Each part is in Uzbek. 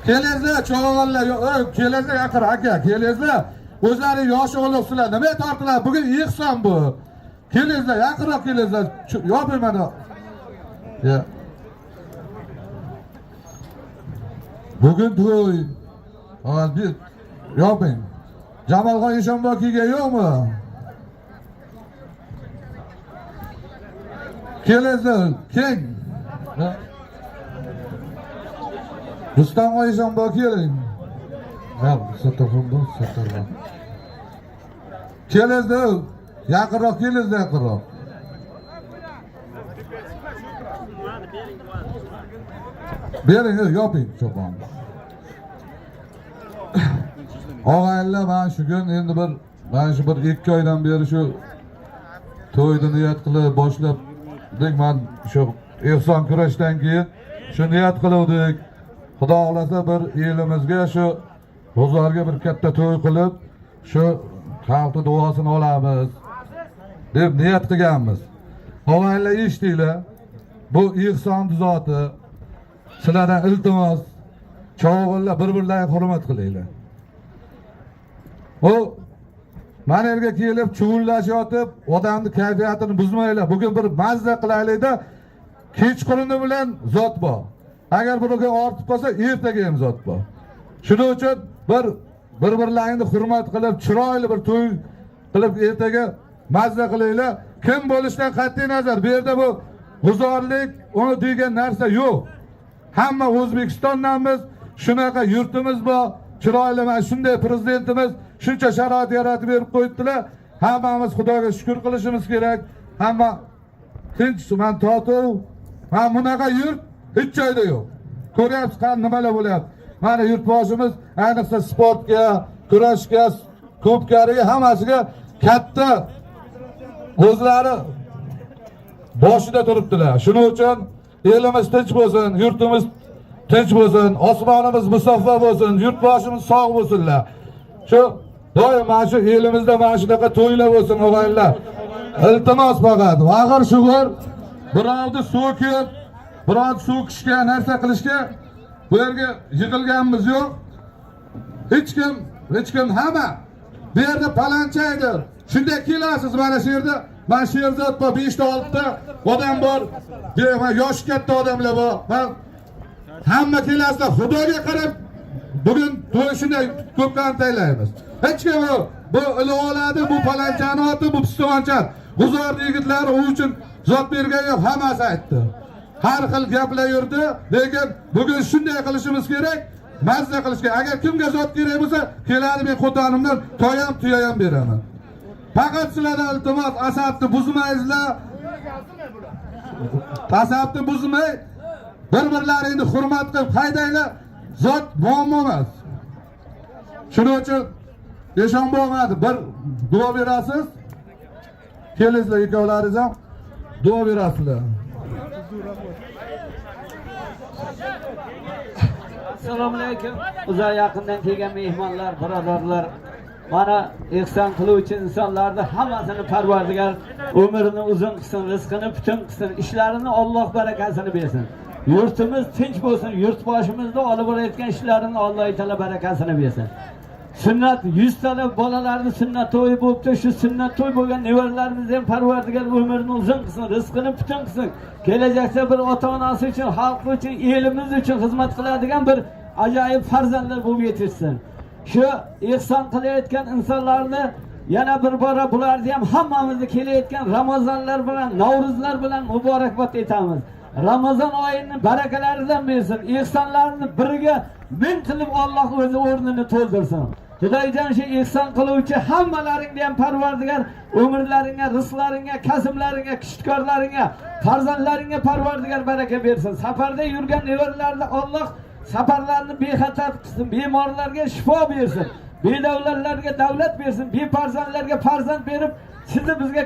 Kelizlar, çoğallar, kelizlar yaqin aka, kelizlar. O'zlari yosh o'g'liqsizlar. Nima tortilar? Bugun ihson bu. Kelizlar, yaqinroq kelizlar. Yoping mana. Ya. Bugun to'y. Hozir yoping. Jamolxon Eshonbokiga yo'qmi? Kelizlar, keng. Rustam Eshonboki keling. Ha, Satarxon, Satarxon. Kelizlar, yaqinroq kelizlar, yaqinroq. Bering, yoping cho'pon. Og'aylar, men shu kun endi men shu 2 oydan beri shu to'yni niyat qilib boshladik. Men shu ehson kurashdan keyin shu niyat qiluvdik. Xudo xolasa bir elimizga shu bozorga bir katta to'y qilib, shu xalqning duosini olamiz deb niyat qilganmiz. Og'aylar eshitdinglar. Bu ehson zoti. Sizlardan iltimos, cho'g'illar bir-birlariga hurmat qilinglar. O mana yerga kelib chuvullashib, odamning kayfiyatini buzmaylar. Bugun bir mazza qilaylik-da, kechquruni bilan zot bor. Agar bunga ortib qolsa, ertaga ham zot bor. Shuning uchun bir-birlaringni hurmat qilib, chiroyli bir to'y qilib ertaga mazza qilinglar. Kim bo'lishidan qat'iy nazar, bu yerda bu g'uzorlik, uni degan narsa yo'q. Hamma O'zbekistondanmiz, shunaqa yurtimiz bor, chiroyli mana shunday prezidentimiz shuncha sharoit yaratib berib qo'yibdilar. Hammamiz Xudoga shukr qilishimiz kerak. Hamma tinch, men totuv, men bunaqa yurt hech joyda yo'q. Ko'ryapsiz qani nimalar bo'lyapti. Mana yurtboshimiz ayniqsa sportga, kurashga, ko'pkariga hammasiga katta o'zlari boshida turibdilar. Shuning uchun elimiz tinch bo'lsin, yurtimiz tinch bo'lsin, osmonimiz musaffo bo'lsin, yurtboshimiz sog' bo'lsinlar. Shu doim mana shu elimizda mana shunaqa to'ylar bo'lsin o'g'aylar. Iltimos faqat og'ir shug'ur birovni so'kib, birovni so'kishga, narsa qilishga bu yerga yig'ilganmiz yo'q. Hech kim hamma bu yerda palanchaydir. Shunday kelasiz mana shu yerda. Ben Sherzod bor, 5 ta 6 ta odam bor. Yosh katta odamlar bor. Hamma kelasizlar. Xudoga qarab bugun to'y shunday ko'p qantaylaymiz. Hech kim bu ilovoladi, bu palanchani otib, bu pistonchar. G'uzor yigitlari u uchun zot bergan yo'q, hammasi aytdi. Har xil gaplar yurdi, lekin bugun shunday qilishimiz kerak, mazza qilish kerak. Agar kimga zot kerak bo'lsa, keladi, men qo'tonimdan toyam tuyayam beraman. Faqat sizlardan iltimos, asabni buzmaysizlar. Asabni buzmay, bir-birlaringni hurmat qilib haydanglar. Zot muammo emas. Shuning uchun Eshonbo'g'adi bir duo berasiz. Kelingizlar, ikkovlaringiz ham duo berasizlar. Assalomu alaykum. Uzoq yaqindan kelgan mehmonlar, birodarlar. Mana ehson qiluvchi insonlarni hammasini Parvardigor umrini uzun qilsin, rizqini butun qilsin, ishlarini Alloh barakasini bersin. Yurtimiz tinch bo'lsin, yurtboshimizda olib borayotgan ishlarini Alloh taolo barakasini bersin. Sunnat 100 tala bolalarni sunnat to'yi bo'libdi, shu sunnat to'y bo'lgan nevarlarimizni ham Parvardigor umrini uzun qilsin, rizqini butun qilsin. Kelajakda bir ota-onasi uchun, xalq uchun, elimiz uchun xizmat qiladigan bir ajoyib farzandlar bo'lib yetishsin. Shu ehson qilayotgan insonlarni yana bir bora bularni ham hammamizni kelayotgan Ramazonlar bilan, Navro'zlar bilan muborakbod etamiz. Ramazon oyining barakalaridan bersin. Ehsonlarni biriga ming qilib Alloh o'zi o'rnini to'ldirsin. Xudoyjon shu ehson qiluvchi hammalaringga ham Parvardigor umrlaringga, rizqlaringga, kasblaringga, kishkorlaringga, farzandlaringga Parvardigor baraka bersin. Safarda yurgan nevarlarni Alloh safarlarni bexatar qilsin, bemorlarga shifo bersin, bedavlatlarga davlat bersin, befarzandlarga farzand berib, sizni bizga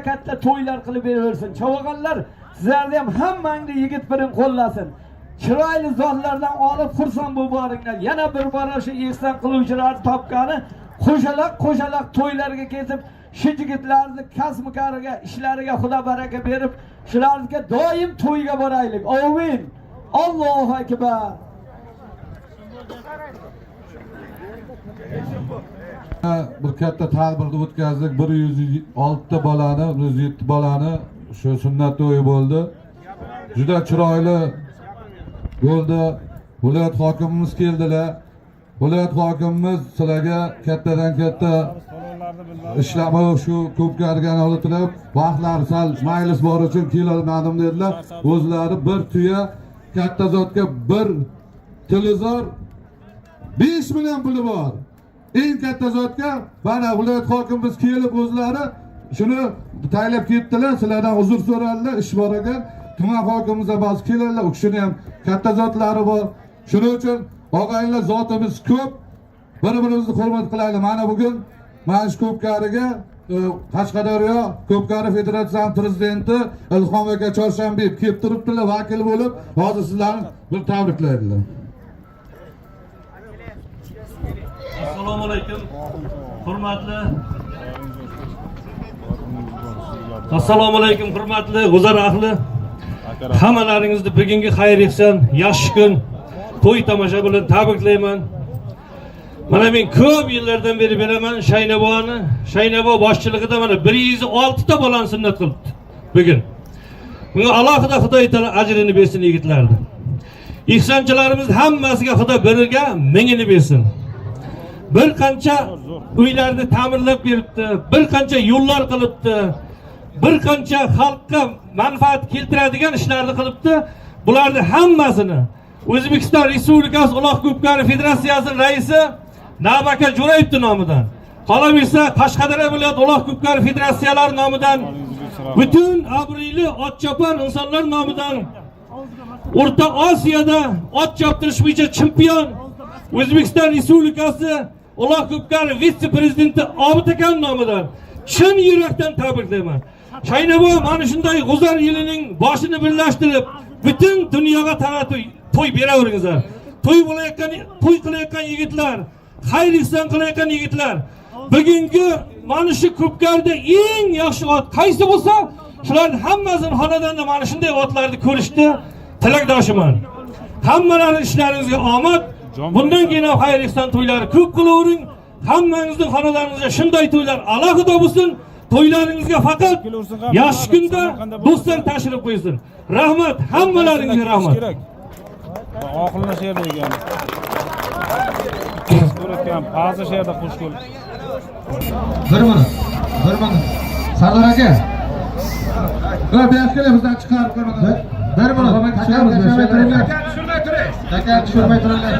katta to'ylar qilib beraversin. Chavag'anlar sizlarni ham hammangni yigit birin qo'llasin. Chiroyli zotlardan olib xursand bo'laringlar. Yana bir bora shu ehson qiluvchilarni topgani qo'shaloq to'ylarga ketib, shu yigitlarni kasb-kariga, ishlariga Xudo baraka berib, shularga doim to'yga boraylik. Amin. Allohu akbar. Bir katta tadbirni o'tkazdik. 106 bolani, 107 bolani shu sunnat to'yi bo'ldi. Juda chiroyli bo'ldi. Viloyat hokimimiz keldilar. Viloyat hokimimiz sizlarga kattadan katta ishlami shu ko'pkarigan olib vaqtlar sal maylis bor uchun kelolmadim dedilar. O'zlari bir tuya katta zotga bir televizor 5 million puli bor. Eng katta zotga mana viloyat hokimimiz kelib o'zlari shuni taylab ketdilar. Sizlardan uzr so'radilar, ish bor ekan. Tuman hokimimiz ba'zi keladilar, u kishini ham katta zotlari bor. Shuning uchun og'aylar zotimiz ko'p. Bir-birimizni hurmat qilaylik. Mana bugun mana shu ko'pkariga Qashqadaryo Ko'pkari Federatsiyasi prezidenti Ilhom aka Chorshanbeyev kelib turibdilar, vakil bo'lib, hozir sizlarni bir tabriklaydilar. Assalomu alaykum. Assalomu alaykum hurmatli G'uzar ahli. Hammalaringizni bugungi xayr ehson, yaxshi kun, to'y tomosha bilan tabriklayman. Mana men ko'p yillardan beri bilaman Shaynabo boshchiligida mana 106 ta bolani sunnat qilibdi. Bugun bunga alohida Xudo taolo ajrini bersin yigitlarni. Ihsonchilarimiz hammasiga Xudo biriga mingini bersin. Bir qancha uylarni ta'mirlab beribdi, bir qancha yo'llar qilibdi, bir qancha xalqqa manfaat keltiradigan ishlarni qilibdi. Bularning hammasini O'zbekiston Respublikasi Uloq Ko'pkari Federatsiyasining raisi Nabaka Jo'rayevning nomidan, qolaversa Qashqadaryo viloyat Uloq Ko'pkari Federatsiyalari nomidan, butun obro'li otchopar insonlar nomidan, O'rta Osiyoda ot choptirish bo'yicha chempion O'zbekiston Respublikasi Uloq Ko'pkari vitse-prezidenti Obid aka nomidan chin yurakdan tabriklayman. Shaynabo mana shunday G'uzar yilining boshini birlashtirib, butun dunyoga to'y beraveringizlar. To'y qilayotgan yigitlar, xayr ihson qilayotgan yigitlar, bugungi mana shu Ko'pkarida eng yaxshi ot qaysi bo'lsa, shularning hammasini xonadonda mana shunday otlarni ko'rishni tilakdoshiman. Hammalaringiz ishlaringizga omad. Bundan keyin ham xayr ihson to'ylari ko'p qilavering. Hammangizning xonadoningizga shunday to'ylar alohida bo'lsin. To'ylaringizga faqat yaxshi kunda do'stlar tashrif qo'ysin. Rahmat, hammalaringizga rahmat. Oxirgi she'rda ekan. Ko'rayotgan ba'zi she'rda qo'shko'l. Bir minut. Sardor aka. Bu yoqqa bizdan chiqarib qo'ymadim. Bir minut. Aka tushirmay turinglar.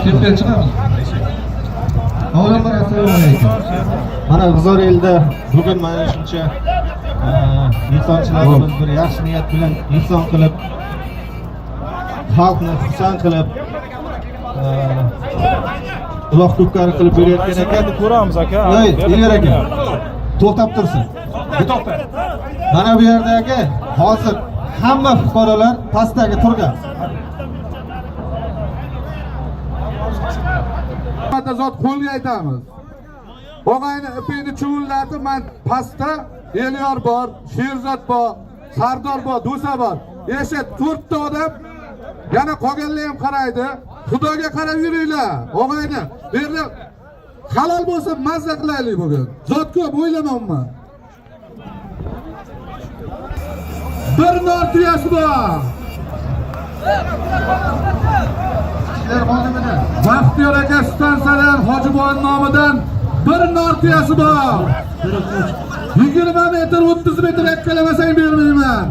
Ketib chiqamiz. Avvalambor assalomu alaykum. Mana G'uzor elida bugun mana shuncha insonchilarimiz bir yaxshi niyat bilan inson qilib, xalqni xursand qilib, Uloq Ko'pkari qilib berayotgan ekan. Ko'ramiz aka. Elyor aka. To'xtab tursin. To'xta. Mana bu yerda aka, hozir hamma fuqarolar pastdagi turgan. Katta zot qo'lga aytamiz. Og'ayni ipini chuvullatib, men pastda Elyor bor, Sherzod bor, Sardor bor, Do'sa bor. Eshit 4 ta odam yana qolganlar ham qaraydi. Xudoga qarab yuringlar. Og'ayni, bu yerda halol bo'lsa mazza qilaylik bugun. Zot ko'p o'ylamayman. Bir nor tuyasi bor. Baxtiyor aka stansiyadan Hojiboy nomidan bir nor tuyasi bor. 20 metr 30 metr ekkalamasang bermayman.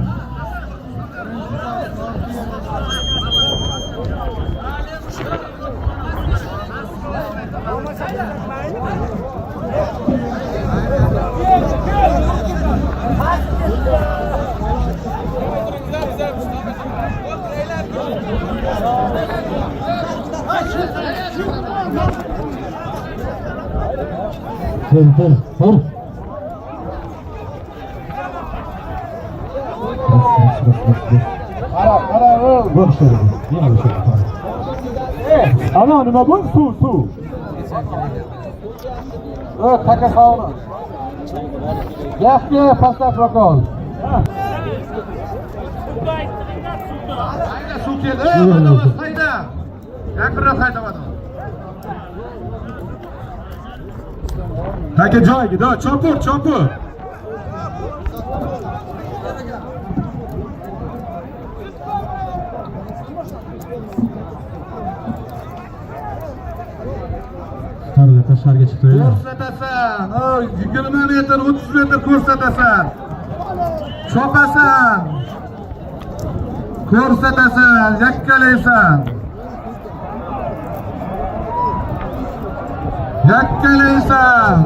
Hur. Ana nima bu? Suv. Taka sog'ni. Yaxshi pastak vokal. Suv keldi. Hayda. Yaqinroq haydavadi. Taka joyiga, da, chopur, chopur. Targa tashqariga chiqdi. Ko'rsatasan. Oy, 20 metr, 30 metr ko'rsatasan. Chopasan. Ko'rsatasan, yakkalaysan. Yakkalaysan.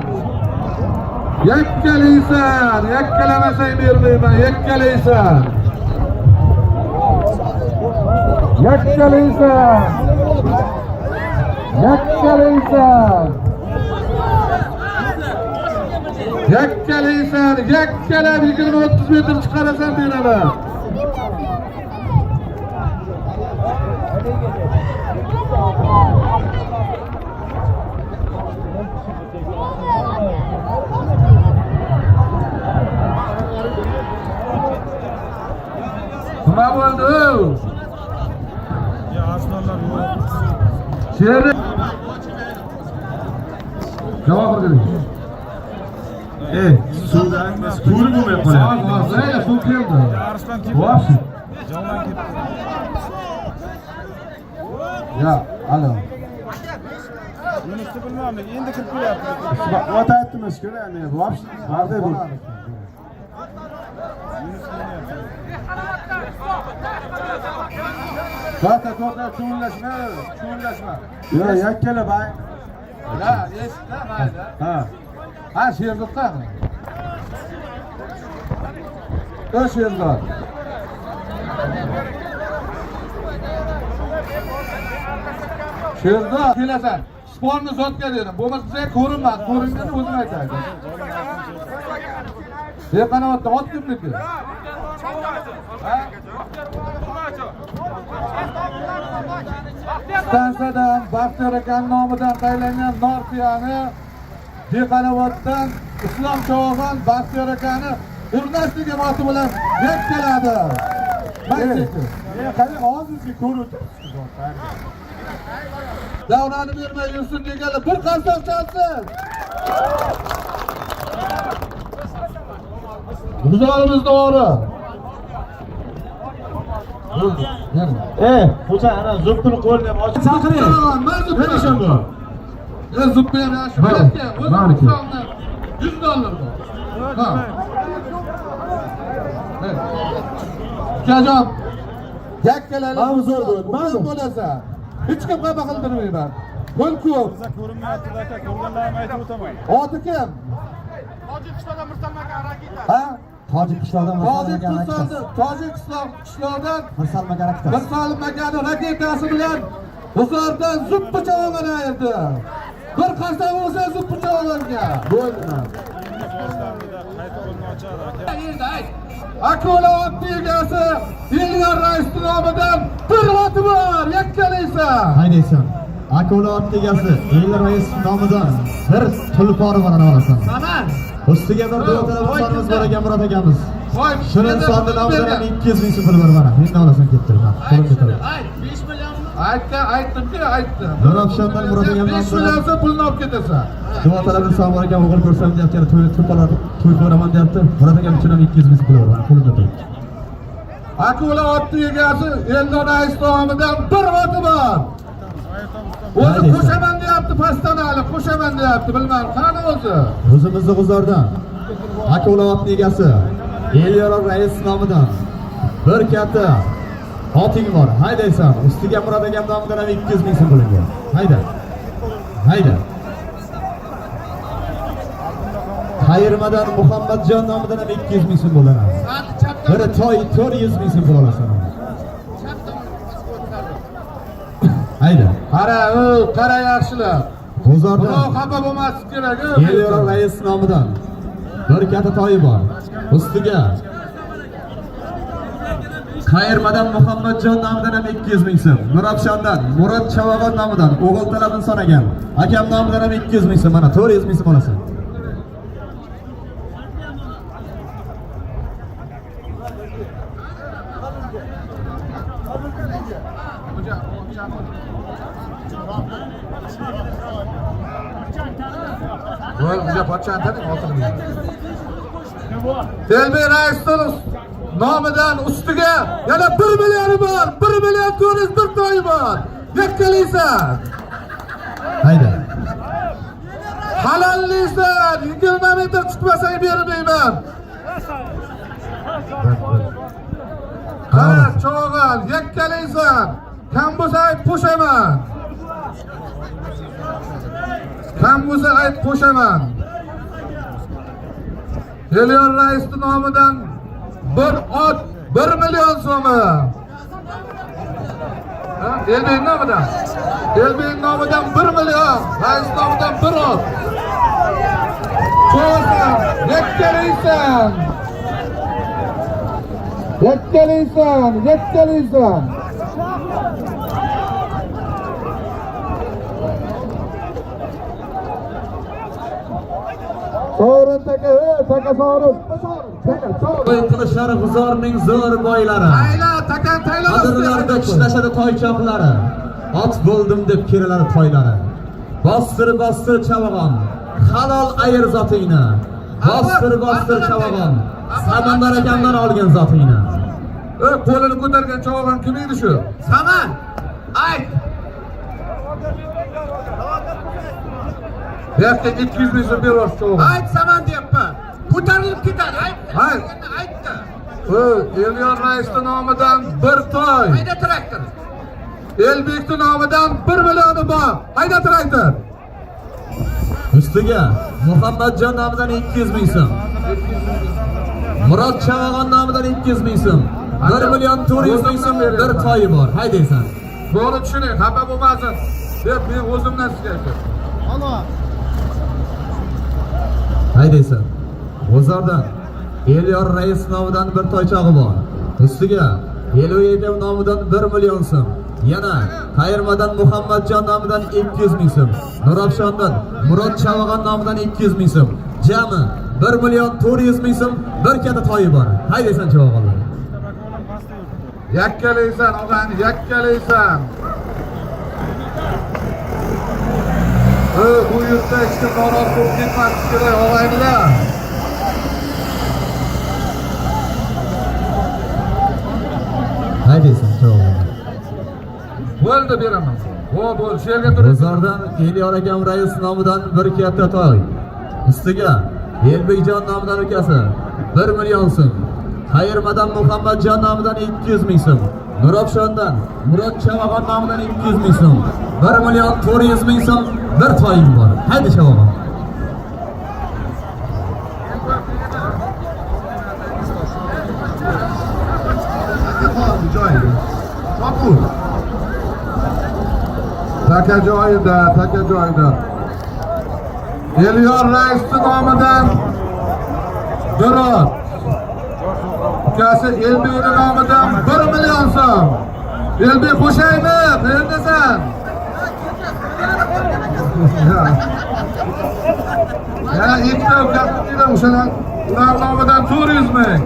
Yakkalaysan. Yakkalamasang bermayman, yakkalaysan. Yakkalaysan. Yakkalaysan. Yakkalaysan. Yakkalab 20-30 metr chiqarasan beraman. Nima bo'ldi? Ya aslanlar yo'q. Sherni javob bering. Suvdan ko'rib bo'lmay qolyapti. Hozir suv keldi. Arslan ketdi. Vosh. Javlan ketdi. Ya, alo. Yunusni bilmadim, endi kirib kelyapti. O'tayaptimi shukr, yani. Vosh. Barda bu. To'xta, chuvinlashma. Yo, yakkala bay. Ya, eshitda mayli. Ha, Sherdoddan. Sherdod. Sherdod, kelasan. Sportni zotga dedim. Bo'lmasa sen ko'rinmadi. Ko'ringani o'zim aytaydi. Qanotda ot kimniki? Stansiyadan Baxtiyor aka nomidan tayinlangan Norfiyani Dehqonoboddan Islom Cho'g'on Baxtiyor akani urnashligi oti bilan yakkaladi. Qani hozirgi ko'rib Davrani bermay yursin deganlar bir qarsoq chalsin. Guzorimiz to'g'ri. xo'ja ana zubtini qo'lini ham ochib chaqiring. Nima shunga? Zubni ham yaxshi. O'zi $100 bor. Ha. Ukajon, yakkalanib Mavzu bo'ldi. ma'lum bo'lasan. Hech kim xafa qildirmayman. Pul ko'p. Biza ko'rinmayapti aka, ko'rganlarimni aytib o'taman. Oti kim? Tojikistonda Mirsalmagan raketa. Ha? Tojikistondan Tojikiston qishloqdan Mirsalmagan raketa. Mirsalmagan raketasi bilan G'uzordan zuppi chavolanaydi. Bir qarsa bo'lsa zuppi chavolanga. Bo'ldi. Qayta qo'lni ochadi aka. Akula oti egasi Elyor rais nomidan bir oti bor, yakkalaysan. Haydaysan. Akula ot egasi Elyor rais nomidan bir tulpori bor ana olasan. Aman. Ustiga bir do'konimiz bor ekan Murod akamiz. Voy, Shuni sonni nomidan 200 ming so'm pul bor mana. Endi olasan kettirib. Qo'limga turib. 5 million. Aytdim-ku, aytdim. Dorobshondan Murod akam 5 million so'm pulni olib ketasan. Duotalab sog'lom ekan o'g'il ko'rsam deyapti, yana to'y ko'raman deyapti. Murod akam uchun ham 200 ming so'm pul bor mana. Qo'limda turib. Akula oti egasi Elyor rais nomidan bir oti bor. O'zi qo'shaman deyapti, pastdan hali qo'shaman deyapti, bilmadim. Qani o'zi? O'zimizni G'uzordan Akula ot egasi Elyor rais nomidan bir katta oting bor. Haydaysan. Ustiga Murod akam nomidan ham 200 ming so'm pul bor. Hayda. Hayda. Qayirmadan Muhammadjon nomidan ham 200 ming so'm bo'ladi. Biri toy 400 ming so'm pul olasan. Hayda. Qara yaxshilar. G'uzordan Xudo xafa bo'lmaslik kerak. Elyor rais nomidan bir katta toyi bor. Ustiga Qayirmadan Muhammadjon nomidan ham 200 ming so'm. Nurafshondan Murod Chavag'on nomidan o'g'il talabini so'ragan. Akam nomidan ham 200 ming so'm. Mana 400 ming so'm olasan. Böyle bize paçan tabii oturmuyor. Delbey Reis'ten nomidan ustiga yana 1 milyoni bor. 1 million 401 to'yi bor. Yakkalaysan. Haydi. Halallaysan. 20 metr chiqmasang bermayman. Qara cho'g'al, yakkalaysan. Kam bo'lsa ayt qo'shaman. Kam bo'lsa ayt qo'shaman. Elyor Raisning nomidan bir ot 1 million so'mi. Elbey nomidan. Elbey nomidan 1 million. Rais nomidan 1 ot. Cho'g'al, yakkalaysan. Yakkalaysan, yakkalaysan. Sovrin taka, taka sovrin. To'y qilishlari G'uzorning zo'r boylari. Tayla, takan tayla. Adirlarda kishlashadi toychoqlari. Ot bo'ldim deb keladi toylari. Bostir chavag'on, halol ayir zotingni. Bostir chavag'on, Samandar akamdan olgan zotingni. Qo'lini ko'targan chavag'on kim edi shu? Saman. Ayt. Berkka 200 ming so'm berib chavag'on. Ayt Saman deyapman. Ko'tarilib ketadi. Ayt. Aytdi. Elyor Raisning nomidan 1 to'y. Hayda traktor. Elbekning nomidan 1 millioni bor. Hayda traktor. Ustiga Muhammadjon nomidan 200 ming so'm. Murod Chavag'on nomidan 200 ming so'm. 1 million 400 ming so'm bir toyi bor. Haydaysan. To'g'ri tushuning, xafa bo'lmasin. Deb men o'zimdan sizga aytaman. Haydaysan. G'uzordan Elyor Rais nomidan bir toychog'i bor. Ustiga Elbek akam nomidan 1 million so'm. Yana Qayirmadan Muhammadjon nomidan 200 ming so'm. Nurafshondan Murod Chavag'on nomidan 200 ming so'm. Jami 1 million 400 ming so'm bir katta toyi bor. Haydaysan chavag'onlar. Yakkalaysan, og'ani yakkalaysan. Bu yurtda ishga norozi bo'lib ketmaslik kerak, og'aynilar. Haydaysan chavag'onlar. Bo'ldi beraman. Bo'l, sherga turib. G'uzordan Elyor akam Rais nomidan bir katta toy. Ustiga Elbekjon nomidan ukasi 1 million so'm. Qayirmadan Muhammadjon nomidan 200 ming so'm. Nurafshondan Murod Chavag'on nomidan 200 ming so'm. 1 million 400 ming so'm bir toying bor. Haydi Chavag'on. Taka joyida. Elyor Raisning nomidan 1 ot. Ukasi Elbekning nomidan 1 million so'm. Elbek qo'shaymi? Qayerdasan? Yana ikkita ukasi o'shalar ular nomidan 400 ming.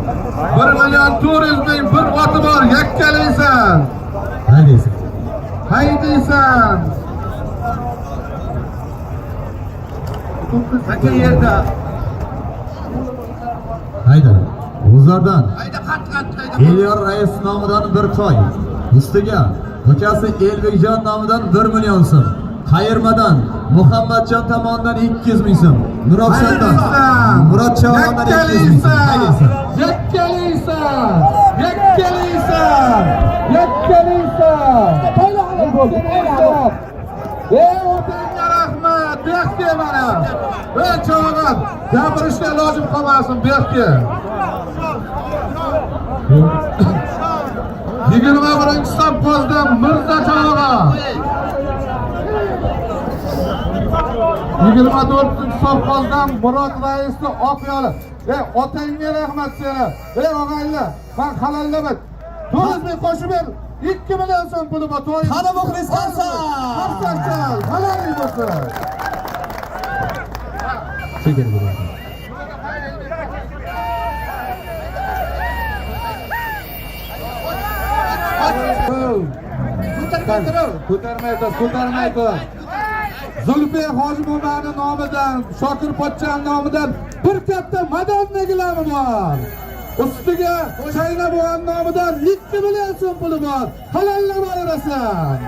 1 million 400 ming bir oti bor, yakkalaysan. Haydaysan. Haydaysan. Taka yerda. Hayda. G'uzordan Hayda qat. Elyor Rais nomidan bir toy. Ustiga ukasi Elbekjon nomidan 1 million so'm. Qayirmadan Muhammadjon tomonidan 200 ming so'm. Nurafshondan Murod Chavag'ondan 200 ming so'm. Haydaysan. Yakkalaysan. Otangga rahmat, Bekka mana. Chavag'on, gapirishga ilojim qolmasin, Bekka. 21 safhozda Mirza Chavag'on. 24 safhozdan Murod Raisning oqyoli. Otangga rahmat seni. Og'aylar, men halallamat. 400 ming qo'shib ber. 2 million so'm puli bor. Qani muxlis qansa? Halol bo'lsin. Chekir bo'ling. Ko'tarmay tur. Zulfiy Hojimo'mani nomidan, Shokir Pochchan nomidan bir katta madonna gilami bor. Ustiga Chaynabon nomidan 2 million so'm puli bor. Halollamaversan.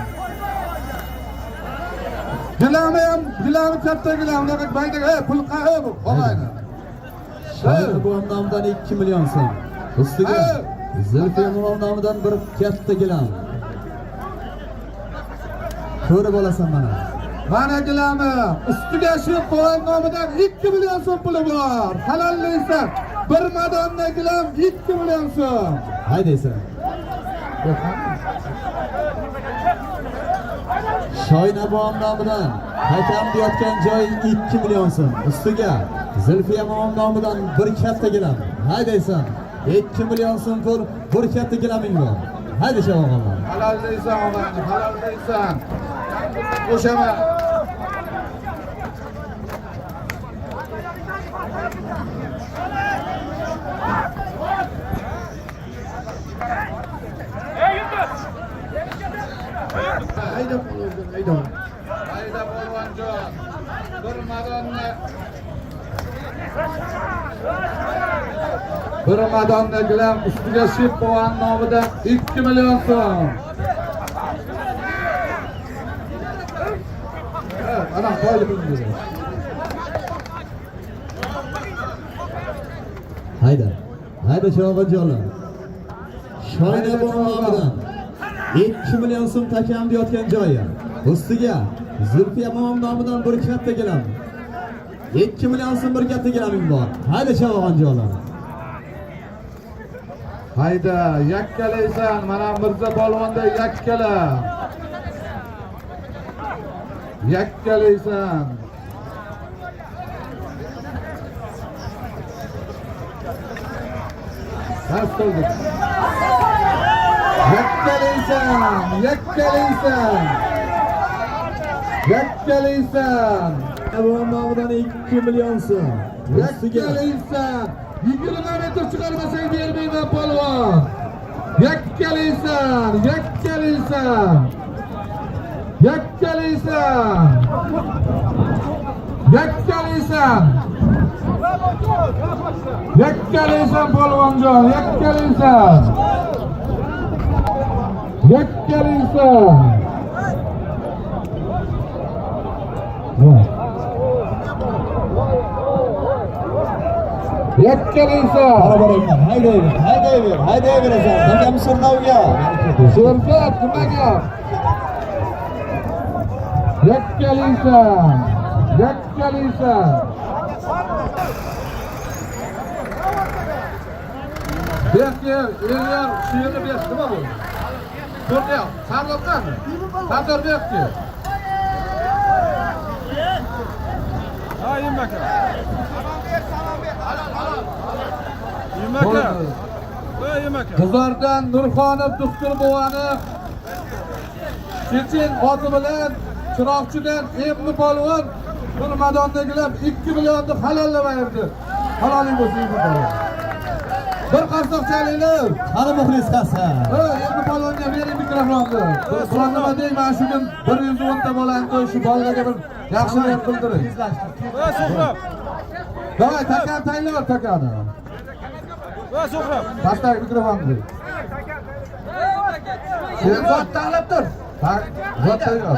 Gilami katta gilami, baydaga pul qaha bu, olmaydi. Chaynabon nomidan 2 million so'm. Ustiga Zulfiy nomidan bir katta gilam. Ko'rib olasan mana. Mana gilami, ustiga shu qo'y nomidan 2 million so'm puli bor. Halollaysan. Bir madonna gilam 2 million so'm. Haydaysan. Shoynabon nomidan hakam deyotgan joy 2 million so'm. Ustiga Zulfiy nomidan bir katta gilam. Haydaysan. 2 million so'm pul, bir katta gilaming bor. Haydi shavog'onlar. Halollaysan og'ani, halollaysan. O'shama. Hayda bo'ldi, hayda. Hayda bo'lganjon. Bir madonna. Bir madonna gilam ustiga Sheppovan nomidan 2 million so'm. Ana qo'yib qo'ydi. Hayda shavog'onjonlar. Shoynabon nomidan 2 million so'm takam deyotgan joyi. Ustiga Zulfiy nomidan bir katta gilam. 2 million so'm bir katta gilaming bor. Haydi shavog'onjonlar. Hayda, yakkalaysan, mana Mirza polvonda yakkala. Yakkalaysan. Tasdildi. Yakkalaysan, yakkalaysan. Yakkalaysan. Shoynabon nomidan 2 million so'm. Yakkalaysan. 20 metr chiqarmasang bermayman polvon. Yakkalaysan, yakkalaysan. Yakkalaysan. Yakkalaysan. Yakkalaysan polvonjon, yakkalaysan. Yakkalaysan. Yakkalaysan. Haydayverasan. Hakam surnavga. Sherzod nimaga? Yakkalaysan. Yakkalaysan. Bekir, Elyor, şiirni bek, nima bu? To'rtya, sarlabdan. Sardor Bekir. Ha, Yemaka. Yemaka. Yemaka. Qizlardan Nurxonov Doktor buvani Chechen oti bilan Chiroqchidan Emni polvon bir madondagilar 2 millionni halollamayapti. Haloling bo'lsin bu polvon. Bir qarsoq chalinglar. Qani muxlisasi. Emni polvonga bering mikrofonni. Qur'on nima deyman shu kun 110 ta bolani qo'yishi bolalarga bir yaxshilik qildiring. Va So'hrab. Davay takan tayyor takani. Va So'hrab. Pastdagi mikrofonni. Sherzod taxlab tur. Zot tayyor.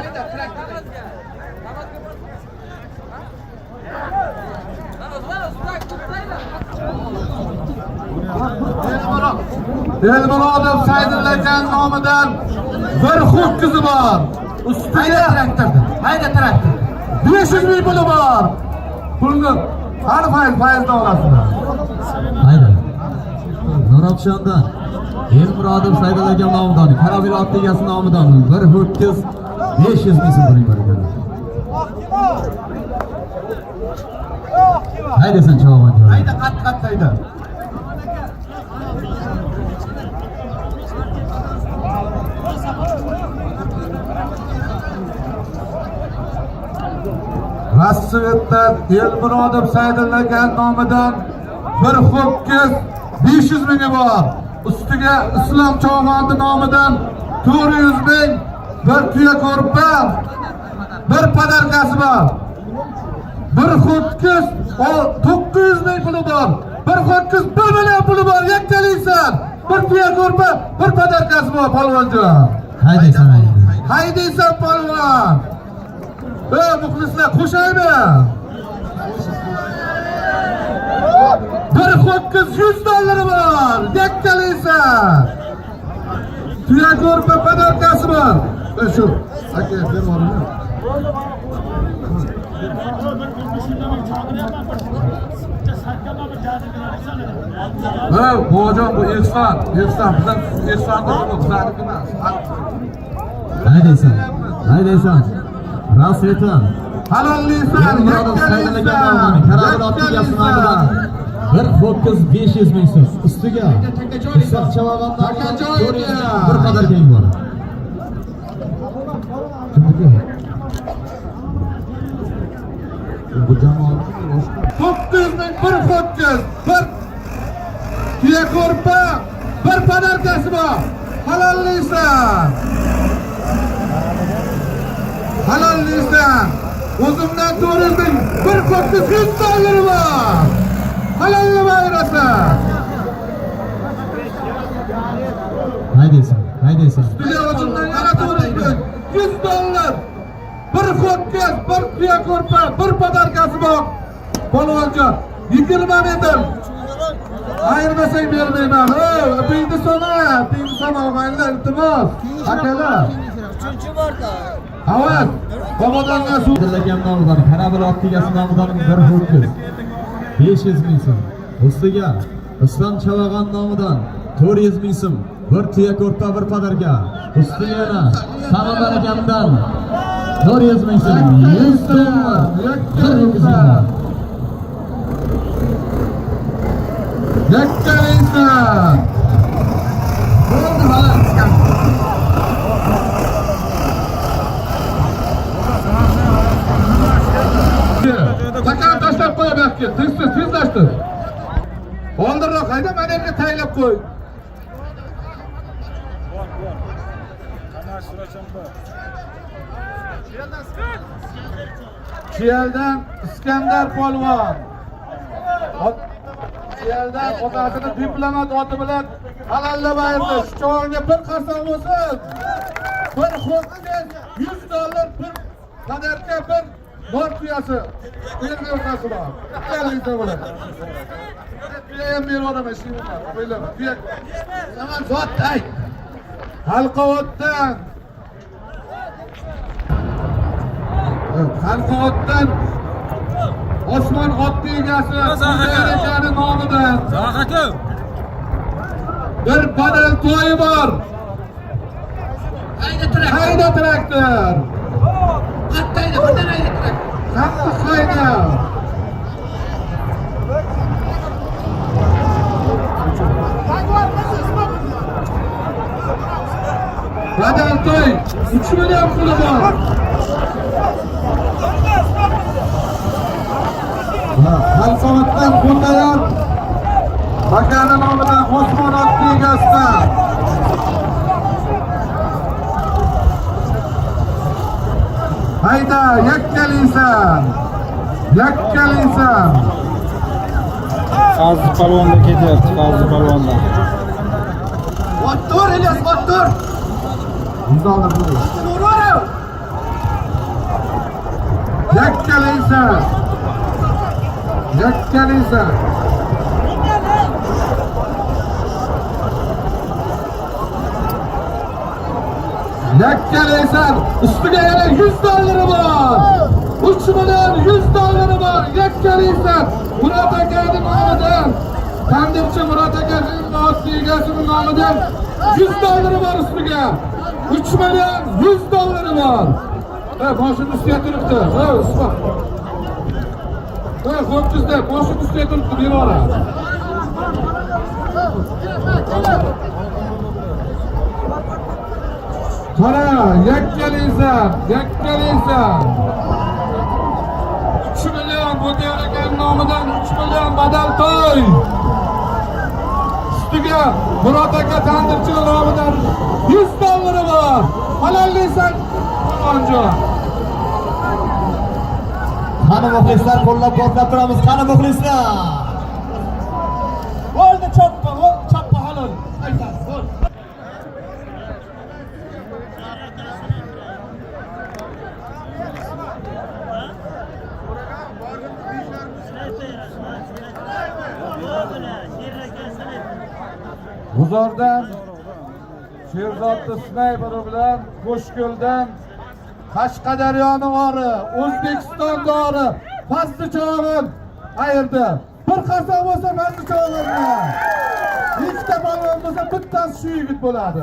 Elmurodov Saydul akan nomidan bir ho'kizi bor. Ustiga traktorda. Hayda traktor. 500 ming puli bor. Pulni har faizdan olasizlar. Hayda. Nurobshondan Elmurodov Saydul aka nomidan, Karabel ot egasi nomidan bir ho'kiz 500 ming so'm puli bor. Haydasan chavog'on. Hayda qat hayda. Rassvetdan Elmurodov Saydul aka nomidan bir ho'kiz 500 mingi bor. Ustiga Islom Cho'g'oni nomidan 400 ming bir tuya ko'rpa. bir padarkasi bor. Bir xo'tkiz 900 ming puli bor. Bir xo'tkiz 1 million puli bor. Yakkalaysan. Bir tuya ko'rpa, bir padarkasi bor polvonjon. Haydaysan haydi. Haydaysan polvon. Muxlislar qo'shaymi? Bir xo'tkiz 100 dollari bor. Yakkalaysan. Tuya ko'rpa padarkasi bor. Shu aka bermoqmi? Boğacağım bu İhsan bizden İhsan'da bu güzellik emas. Haydaysan. Rast aytan. Halallıysan, yakkalaysan. Bir ho'kiz 500 ming so'm. Ustiga Issiq Chavag'ondan bir qadar keng bor. Bu jamoa 900 ming bir ho'kiz, bir tuya ko'rpa, bir padarkasi bor. Halallıysan. O'zimdan 400 ming bir ho'kiz 100 dollari bor. Halalla bayrasa. Haydaysan. Tuya o'zimdan yana 400 ming 100 dollar. Bir ho'kiz, bir tuya ko'rpa, bir padarkasi bor. Polvonjon 20 metr. Ayırmasang bermayman. Pingni sona og'aylar iltimos. Akalar. Avaz. Bobodandan suv Dilagam nomidan, Karabil Ottigasi nomidan bir ho'kiz 500 ming so'm. Ustiga Islom Chavag'on nomidan 400 ming so'm. Bir tuya ko'rpa, bir padarka. Ustiga yana Samandar akamdan 400 ming so'm. 100 so'm. Bir ho'kiz bor. Yakkalaysan. Bo'ldi xolos. Takan tashlab qo'y bakka. Tezlashtir. Oldinroq hayda, mana yerga taylab qo'y. Chiyaldan Iskandar polvon. Chiyaldan otasini diplomat oti bilan halallab ayirdi. Shu cho'g'inga bir qarsam bo'lsin. Bir xo'kiz 100 dollar, bir padarka, bir bor tuyasi. Yerga o'rtasi bor. Qalingda bo'ladi. Tuya ham berib olaman, ishim bor. O'ylama. Tuya zaman zot ayt. Halqavatdan Osmon otni egasi Zahakani nomidan bir badal to'yi bor. Hayda traktor. Qatayda birdan hayda traktor. Qattiq hayda. Badal to'y 3 million puli bor. Halqavatdan Qo'ndayon Bakani nomidan Osmon otni egasidan hayda yakkalaysan. Fazli palvonda ketyapti, Fazli palvondan. Otur İlyas, otur. Yakkalaysan. Ustiga yana 100 dollari bor. 3 million 100 dollari bor. Yakkalaysan. Murat akaning nomidan, Tandirchi Murat akaning egasining nomidan 100 dollari bor ustiga. 3 million 100 dollari bor. Boshini ustiga turibdi. Ismoq. Xo'pchizda boshini ustiga turibdi, bevora. Qara, yakkalaysan. 3 million Bo'tayar akaning nomidan 3 million badal to'y. Ustiga Murat aka Tandirchi nomidan 100 dollari bor. Halollaysan, Anjo. Qani muxlislar qo'llab-quvvatlab turamiz. Qani muxlislar. Bo'ldi choppa halol. Aytasiz, bo'ldi. G'uzordan Sherzodni snayberi bilan Qo'shko'ldan Qashqadaryoning ori, O'zbekiston ori, pastni chog'in ayirdi. Bir qarsam bo'lsa pastni chog'inni. Ikkita balon bo'lsa bittasi shu yigit bo'ladi.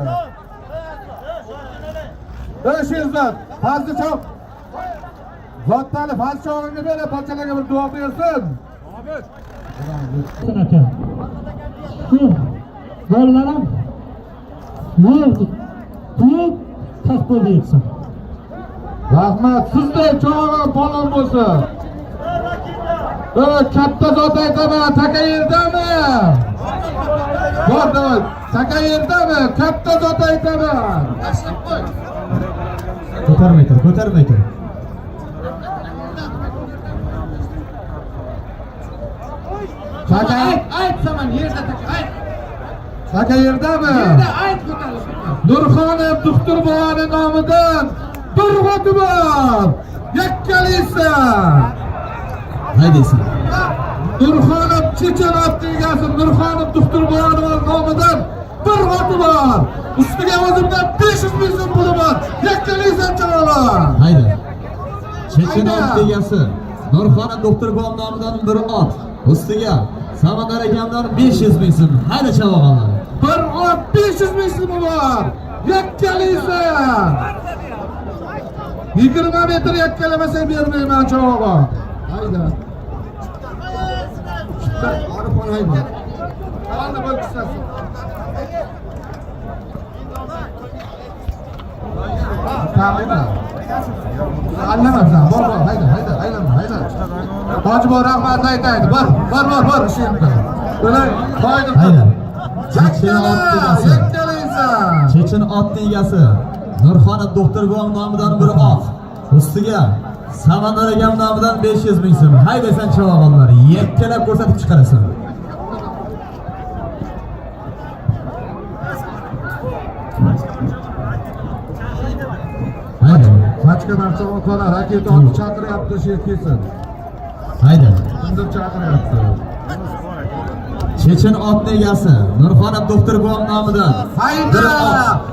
Sherzod, pastni chog'. Zotlarni pastni chog'inga berib, pochalarga bir duo bersin. Gollarim Tuyuk tas bo'ldi yetsin. Rahmat, sizda cho'g'on polon bo'lsin. Katta zot aytaman, taka yerdami? Bor, taka yerdami? Katta zot aytaman. Ko'tarmay tur. Taka Aytsaman yerda taka ayt. taka yerdami? Yerda ayt ko'tarilib. Nurxonov doktor buvani nomidan bir voti bor. Yakkalaysan. Haydaysan. Nurxonov Chechen otni egasi Nurxonov doktor buvani nomidan bir voti bor. Ustiga o'zimdan 500 ming so'm puli bor. Yakkalaysan cho'g'on. Hayda. Chechen ot egasi Nurxonov doktor bom nomidan bir ot. Ustiga Samandar akamdan 500 ming so'm. Hayda chavog'anlar. Bir ot 500 ming so'm bor. Yakkalaysan. 20 metr yakkalamasang bermayman cho'g'on. Hayda. Olib qo'yaymi? Qani bo'lkisasi. Ta'minmi? Allamabsan. Bor, hayda. Hoji bor rahmat aytaydi. Bor. Ular qo'ydim. Hayda. Chechen ot egasi. Yakkalaysan. Chechen ot egasi Nurxonov doktor bom nomidan bir ot. Ustiga Samandar akam nomidan 500 ming so'm. Haydasan chavog'anlar. Yakkalab ko'rsatib chiqarasan. Hayda. Pachka narsa qolar, raketa otni chaqiryapti shu kelsin. Hayda. Kimdir chaqiryapti. Chechen ot egasi Nurxonov doktor bom nomidan bir Hayda! ot.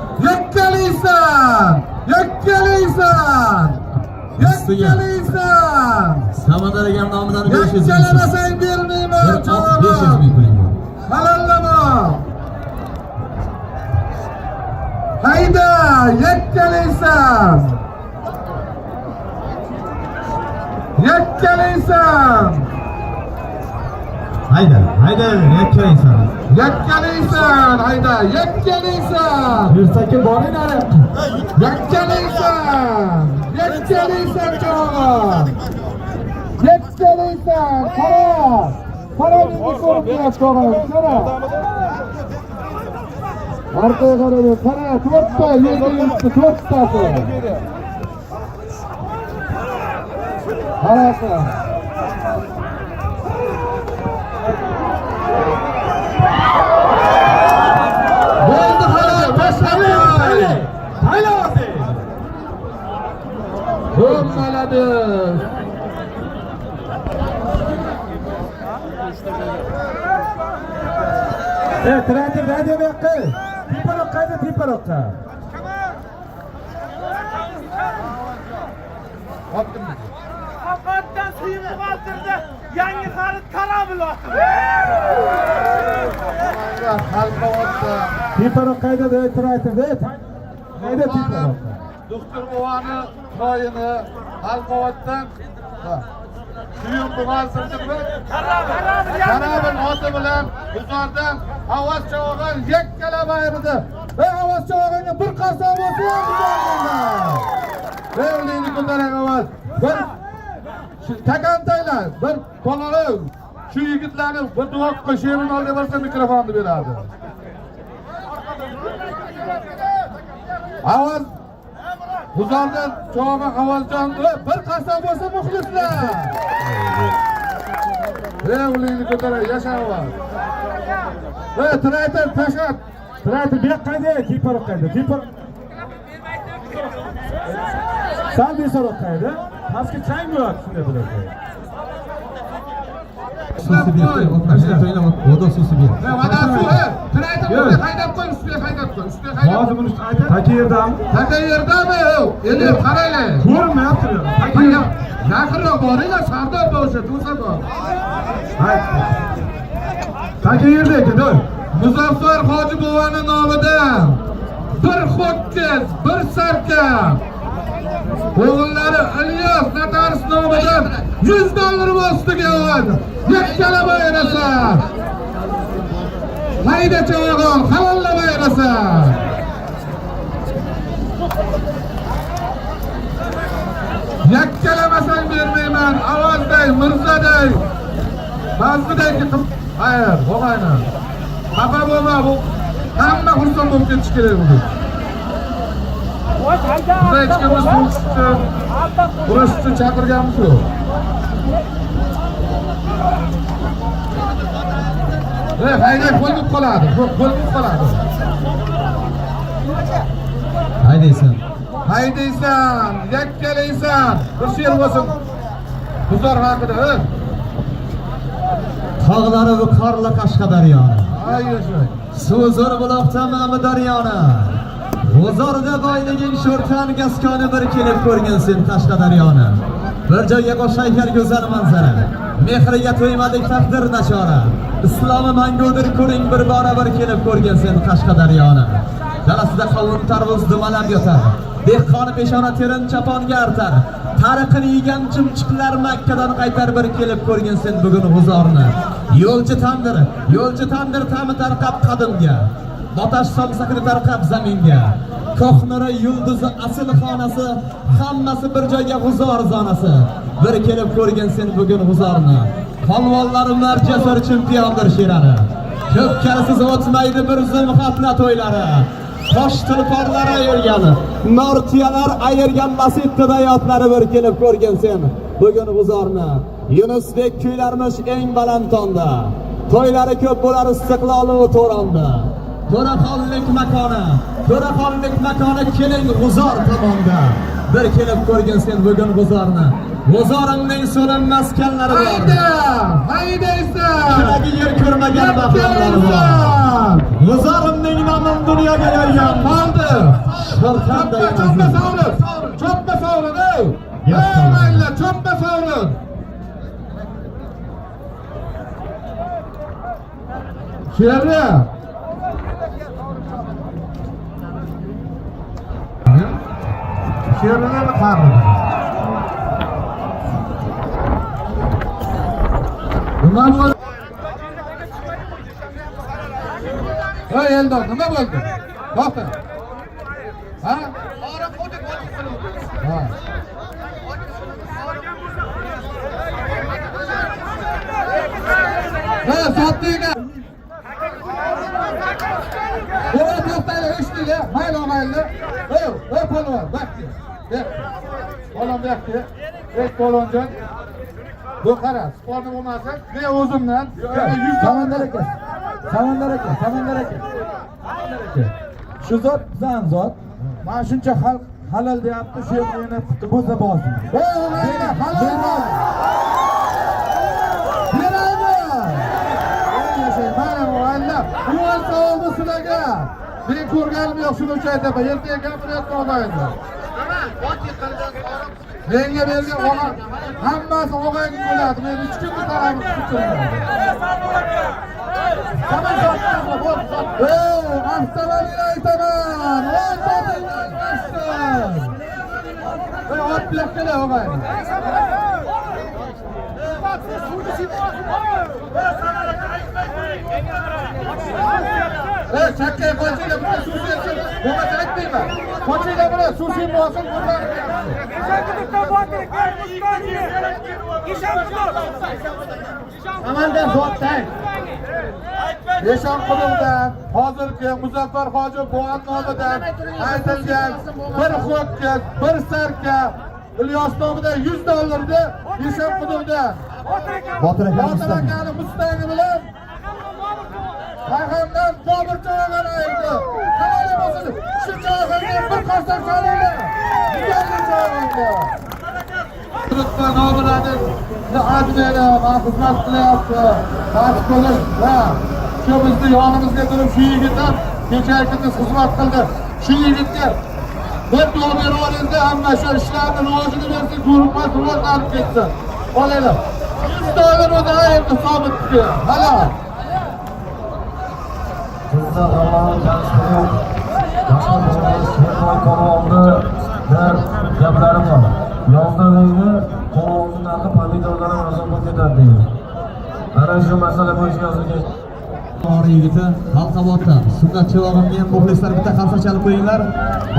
Yakkalaysan! Samandar akam nomidan 500 ming so'm. Yakkalamasang bermayman Bir ot 500 cho'g'on. ming puling bor. Halallama! Hayda! Yakkalaysan! Hayda, yakkalaysan. Yakkalaysan! Yursaki boring nari. Yakkalaysan cho'g'on! Yakkalaysan! Qara bizni ko'rib turibdi cho'g'on, qara. Orqaga qarang, qara, to'rtta yerga yuribdi, to'rttasi. Qarasa. Bo'ldi halol, tashlay. Bo'lmaladi. Traktor radio yoqqa. Teparoqqa. Haqiqatdan suyunib qoldirdi. Yangi xarid karabil otdi. Xalqovotda. Teparoqqayda traktorda. Hayda teparoqqa. Doktor buvani toyini Xalqovotdan suyun buxgalterni Karabil oti bilan G'uzordan Havas cho'g'on yakkalab ayirdi. Havas cho'g'onga bir qarsam bo'lsa Berlini ko'tarak Havas. Bir takantaylar, bir polonov shu yigitlarni bir duo qo'shayman oldi bo'lsa mikrofonni beradi. Havas G'uzordan Cho'g'a Avvaljon bir qasam bo'lsa muxlislar. Ulingni ko'tarib yashayapti. Traytor tashat. Traytor bir qayda, keeper qayda? Keeper Saldi so'roq qayda? Pastga chang bo'lyapti shunday bo'ladi. Susi berdi. Vodo susi berdi. Traytor haydab qo'y, ustiga haydab qo'y. Ustiga haydab. Hozir buni aytib. Taka yerdami? Taka yerdami? Endi qaranglar. Ko'rinmayapti. Taka yaqinroq boringlar, Sardor bo'lsa, to'sa bor. Hayt. Taka yerda ekan, Muzaffar Hoji buvani nomidan bir ho'kiz, bir sarkam. O'g'illari Ilyos Nataris nomidan $100 ustiga oladi. Yakkala bayrasa. Haydachi o'g'il, halolla bayrasa. Yakkalamasang bermayman. Ovozday, Mirzaday. Bazziday qilib, hayır, bo'lmaydi. Xafa bo'lma, bu hamma xursand bo'lib ketish kerak bugun. Hech kimni urush uchun chaqirganmiz yo'q. Haydab qo'lib qoladi, qo'lib qoladi. Haydaysan, yakkalaysan. Bir she'r bo'lsin. G'uzor haqida, Tog'lari bu qorli Qashqadaryoni. Ayyo'shay. So'zor buloqdan ma'mi daryoni. G'uzorda boyliging sho'rtan gaskoni bir kelib ko'rgin sen Qashqadaryoni. Bir joyga qo'shaylar go'zal manzara. Mehriga to'ymadik taqdir nachora. Islomi mangudir ko'ring bir bora bir kelib ko'rgin sen Qashqadaryoni. Dalasida qovun tarvuz dumalab yotar. Dehqoni peshona terin chaponga artar. Tariqini yegan chumchuqlar Makkadan qaytar bir kelib ko'rgin sen bugun G'uzorni. Yo'lchi tandir ta'mi tarqab qadimga. Botash somsakni tarqab zaminga. Ko'hnuri yulduzi asl xonasi, hammasi bir joyga G'uzor zonasi. Bir kelib ko'rgin sen bugun G'uzorni. Polvonlar marjasor chempiondir she'rlari. Ko'p karsiz o'tmaydi bir zum xatna to'ylari. Tosh tulporlar ayirgan, nortiyalar ayirgan Lasettida yotlari bir kelib ko'rgin sen bugun G'uzorni. Yunusbek kuylarmish eng baland tonda. To'ylari ko'p bo'lar istiqloli to'ronda. To'raqonlik makoni keling G'uzor tomonda. Bir kelib ko'rgin sen bugun G'uzorni. G'uzoringning so'linmas kanlari bor. Haydaysan. Shunagi yer ko'rmagan baxtlari bor. G'uzorimning nomin dunyoga yoygan qoldi. Chopma sovrin. Mayli, chopma sovrin. She'rni she'rlarni qaradi. Nima bo'ldi? Eldor, nima bo'ldi? To'xta. Ha? Sotdinga. To'xtaylar, eshitdinglar? Mayli. Polvon, vaqti. Polvon vaqti. Polvonjon. Bu qara, sportni bo'lmasa, men o'zimdan Samandar aka. Shu zot bizdan zot. Mana shuncha xalq halol deyapti, shu yerda yana bo'lsa bozim. Halol. Bu oldu sizlarga. Men ko'rganim yo'q, shuni uchun aytaman. Ertaga gapirayotmaydi. Menga bergan og'ay, hammasi og'ayni bo'ladi. Men hech kimni tarafim tutmayman. Avtomobil aytaman. Ot yo'qlar og'ay. Çakkaya koçuyla buna susi etsin. Buna etmeyeyim. Koçuyla buna susi mi olsun? Amanda Zot'tan. Yaşam kulumdan, hozirgi Muzaffar Hoji Buvat nomidan aytilgan bir xo'kka, bir sarka, İlyos nomidan $100 Yaşam kulumdan. Botir aka Botir Mustafa. akani Mustangi bilan Payg'ambar Bobur cho'g'an aytdi. Havola bo'lsin. Shu cho'g'anga bir qarsak chalinglar. Mujalli cho'g'anga. Turutda nominadim. Admini xizmat qilyapti. Ta'sir qilish va shu bizni yonimizga turib shu yigitlar kecha kunduz xizmat qildi. Shu yigitga bir duo berib hamma shu ishlarni rivojini bersin, ko'rinmas rivojlanib ketsin. Olaylar. $100 o'zaydi sobitga. Hala. Bizda Allohning tanishlig'i yo'q. Boshqa bo'lmas qo'lni bir gaplari bor. Yozdag'ini qo'lni pomidorlar azob ketadi deydi. Ana shu masala bo'yicha yozilgan. Qori yigiti Halqabotdan sunnatchi o'g'imga ham muxlislar bitta qarsak chalib qo'yinglar.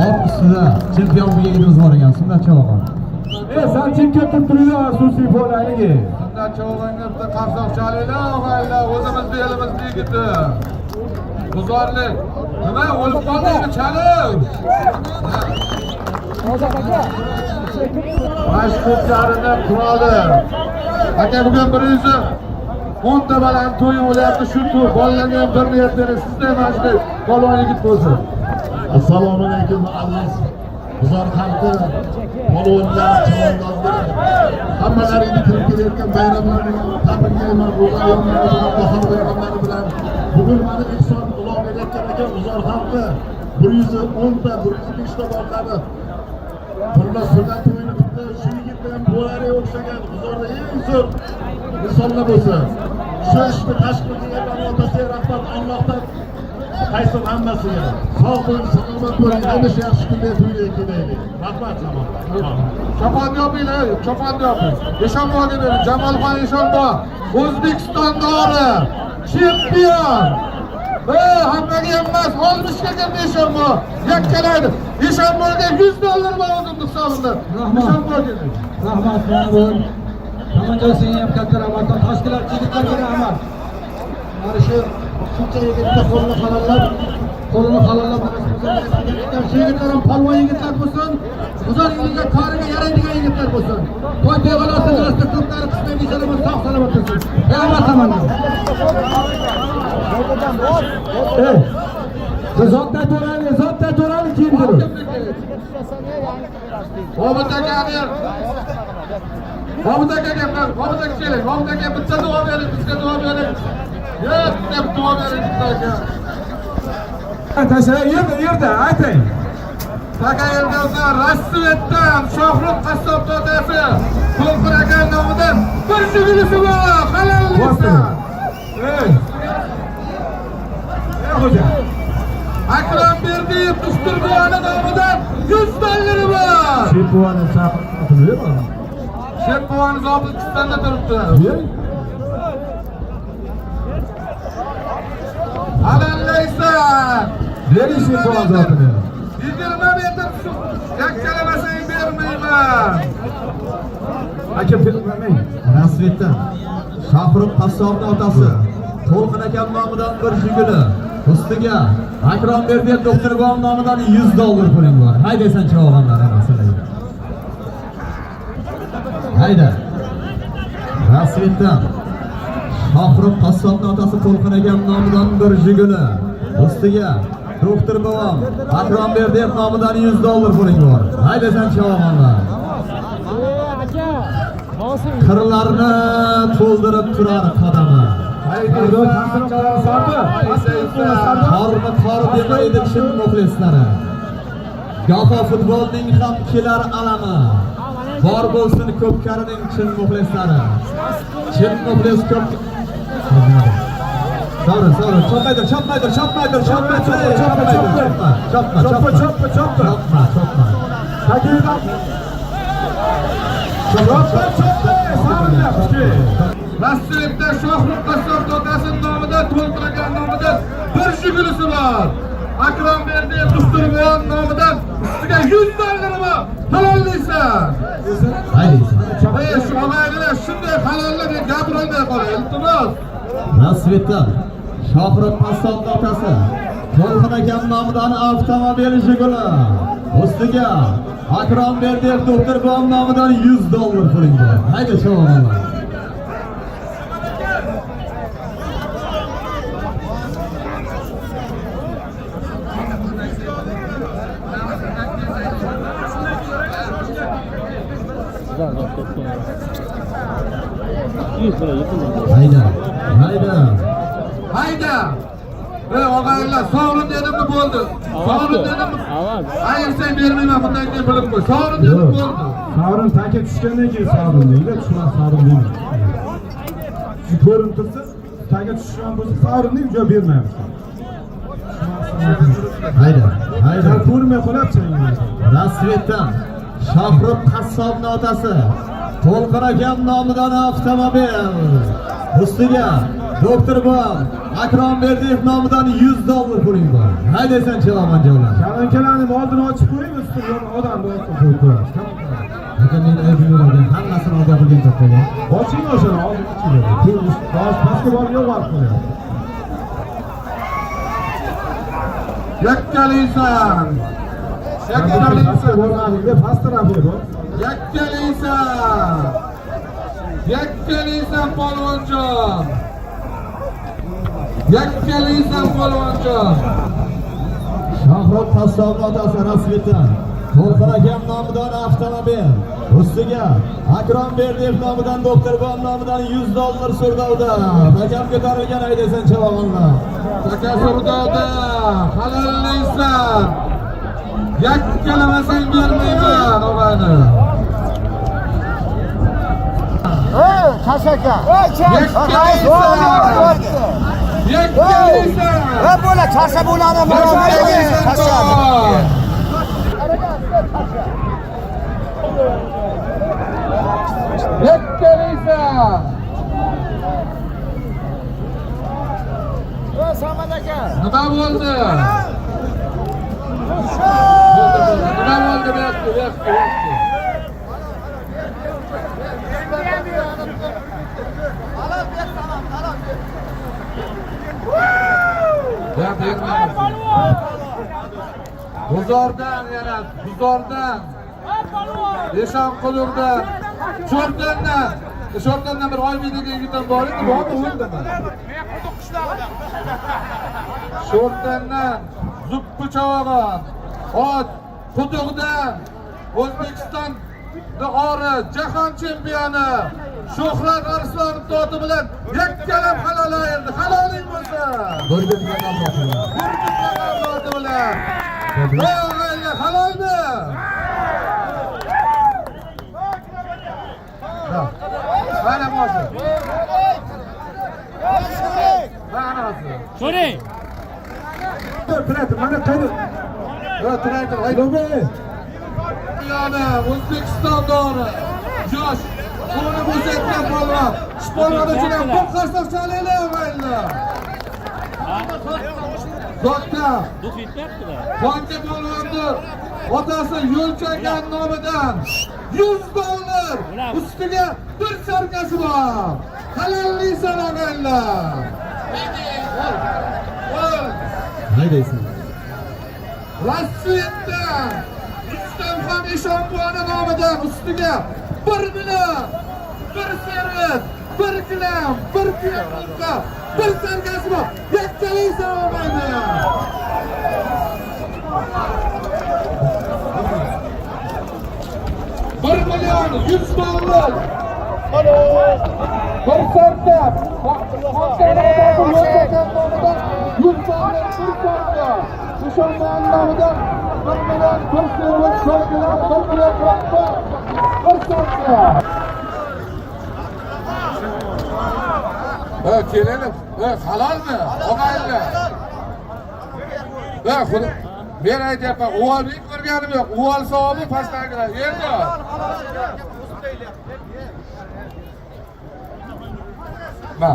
Ot ustida chempion bo'lgan yigitimiz bor ekan, sunnatchi o'g'im. Sen chekka turib turinglar, xususiy bo'laylik. Sunnatchi o'g'imga bitta qarsak chalinglar, og'aylar, o'zimizni elimizning yigiti. Buzorlik. Nima o'lib qoldingmi chalib? Mashhurlarni quroli. Aka bugun 110 ta baland to'yim bo'lyapti, shu to'y bolalarga ham bir niyat bering. Sizda mana shu polvon yigit bo'lsin. Assalomu alaykum aziz Buzor xalqi, polvonlar, chavandozlar, hammalaringni kirib kelayotgan bayramlarni tabriklayman. Ro'za oyoqlari bilan, bahor bayramlari bilan. Bugun mana Ehson ulug' berayotgan ekan Buzor xalqi 110 ta, 105 ta bolalar turli sunnat to'yini bitdi. Shu yigit bilan bo'lariga o'xshagan Buzorda eng zo'r insonlar bo'lsa, shu ishni tashkil qilgan otasiga rahmat, Allohdan qaysin hammasiga sog' bo'ling, salomat bo'ling, hamisha yaxshi kunga to'yga kelaylik. Rahmat tamom. Chopon yopinglar, chopon yoping. Eshonboyga bering, Jamolxon Eshonboy, O'zbekiston dori, chempion. Hammaga emas, 60 ga kirdi Eshonboy. Yakkalaydi. Eshonboyga $100 bor o'zimni hisobimda. Eshonboyga. Rahmat bo'lsin. Komandosinga ham katta rahmat, tashkilotchi yigitlarga rahmat. Mana shu shuncha yigitlar qo'lini halollab shu yigitlar ham polvon yigitlar bo'lsin. Buzor yiliga koriga yaraydigan yigitlar bo'lsin. To'y to'g'alasini rasta ko'plari qismay bisalamat, sog' salomat bo'lsin. Rahmat hammaga. Zotda to'rali kiyindir. Obod akaga keling. Obod aka bitta duo bering, bizga duo bering. Yo'q, deb duo bering bizga. Tasha yerda ayting. Sakayeldagi Rassvetdan Shohrux qassob dodasi To'lqin aka nomidan bir jigulisi bor. Halollikdan. Xo'ja. Akram Berdiyev Tusturboyni nomidan $100 bor. Shepuvani chaqirtiribmi? Shepuvani Zobirkistonda turibdi. Halallaysan. Bering Shepuvan zotini. 20 metr yakkalamasang bermayman. Aka bermang. Rasvetdan Shohrux qassobning otasi To'lqin akam nomidan bir jiguli. Ustiga Akrom Berdiyev doktorboy nomidan $100 puling bor. Haydaysan chavog'anlar masalan. Hayda. Rasvetdan Shohrux qassobning otasi To'lqin akam nomidan bir jiguli. Ustiga doktor bovam Akrom Berdiyev nomidan $100 puling bor. Haydaysan chavog'anlar. Qirlarni to'ldirib turar qadami. Qorni qor demaydi chin muxlislari. Goho futbolning ham kelar alami. Bor bo'lsin ko'pkarining chin muxlislari. Chin muxlis ko'p. Savrin, chopmaydir. Rossiyada Shohrux Qassob otasining nomidan to'ldirilgan nomidan bir jigulisi bor. Akrom Berdiyev Dosturbo'ning nomidan ustiga $100 bor. Halollaysan. Shu og'aylar shunday halollar gapirolmay qolay, iltimos. Rasvetdan Shohrux Qassob otasi To'lqin akam nomidan avtomobil jiguli. Ustiga Akrom Berdiyev Dosturbo'ning nomidan $100 puling bor. Haydi sho'g'onlar. Hayda. Hayda. Og'aylar sog'in dedimmi bo'ldi. Sog'in dedimmi? Ayirsan bermayman bundan keyin bilib qo'y. Sog'in dedim bo'ldi. Savrin taka tushgandan keyin savrin deydi. Tushmas savrin deydi. Shu ko'rinib tursa, taka tushgan bo'lsa savrinni uja bermaymiz. Hayda. Ko'rmay qolyapsan. Rasvetdan Shohrux Qassobning otasi To'lqin akam nomidan avtomobil. Ustiga Doktorbon Akrom Berdiyev nomidan $100 puling bor. Haydaysan chiroman joylar. Kalankalarning oldini ochib qo'ying, ustiga odamni olib qo'yamiz. Aka men aytmayman, hammasini olib bo'lgan kattaga. Oching o'shani, oldin oching. Keyin pastga borib yo'q qo'yamiz. Yakkalaysan. Yakkalaysan polvonjon. Yakkalaysan polvonjon. Shohrux Qassobning otasi Rasvetdan To'lqin akam nomidan avtomobil. Ustiga Akrom Berdiyev nomidan Doktorbon nomidan $100 so'rdovda. Akam ko'tarilgan haydaysan chavanlar. Aka so'rdovda halollaysan. Yakkalamasang bermayman og'ayni. Qasaka. Yakkalaysan. Bo'la charsa bo'ladi, mana Yakkalaysan. Samad aka. Nima bo'ldi? Nima bo'ldi bu yoqda? G'uzordan yana, G'uzordan. Eshonqulurdan, Sho'rtandan bir Oymidaga yigitdan bor edi, bormi o'ldimi? Sho'rtandan, Zuppi chavag'on, Ot, Quduqdan, O'zbekiston ori jahon chempioni Shuhrat Arslonov dodi bilan yakkalab halolaydi. Haloling bo'lsa. Burgutgan avlodi. Dodi bilan. Og'aylar halolmi? Mana bo'lsa. Mana bo'lsa. So'ring. Mana qayda? Traktor haydovchi. Yana O'zbekiston dori. Yosh, qo'li bo'satgan polvon. Shpolvon uchun ham ko'p qarsoq chalaylar og'aylar. Zotka. Banka polvonni otasi Yo'lchagan nomidan $100 ustiga bir sarkasi bor. Halollaysan og'aylar. Haydaysan. Rossiyadan Rustamxon Eshonbo'ning nomidan ustiga 1 million, 1 servis, 1 gilam, 1 kiyimga, 1 sarkasi bor. Yakkalaysan og'aylar. $1 million $100. Bir sarka. Eshonbo'ning nomidan 1 million, 1 servis, 1 gilam, 1 kilogramm, 1 sarka. Keling, halolmi? Og'aylar. Xudo men aytyapman, uvallik ko'rganim yo'q. Uval savobi pastdagilar. Endi Ma.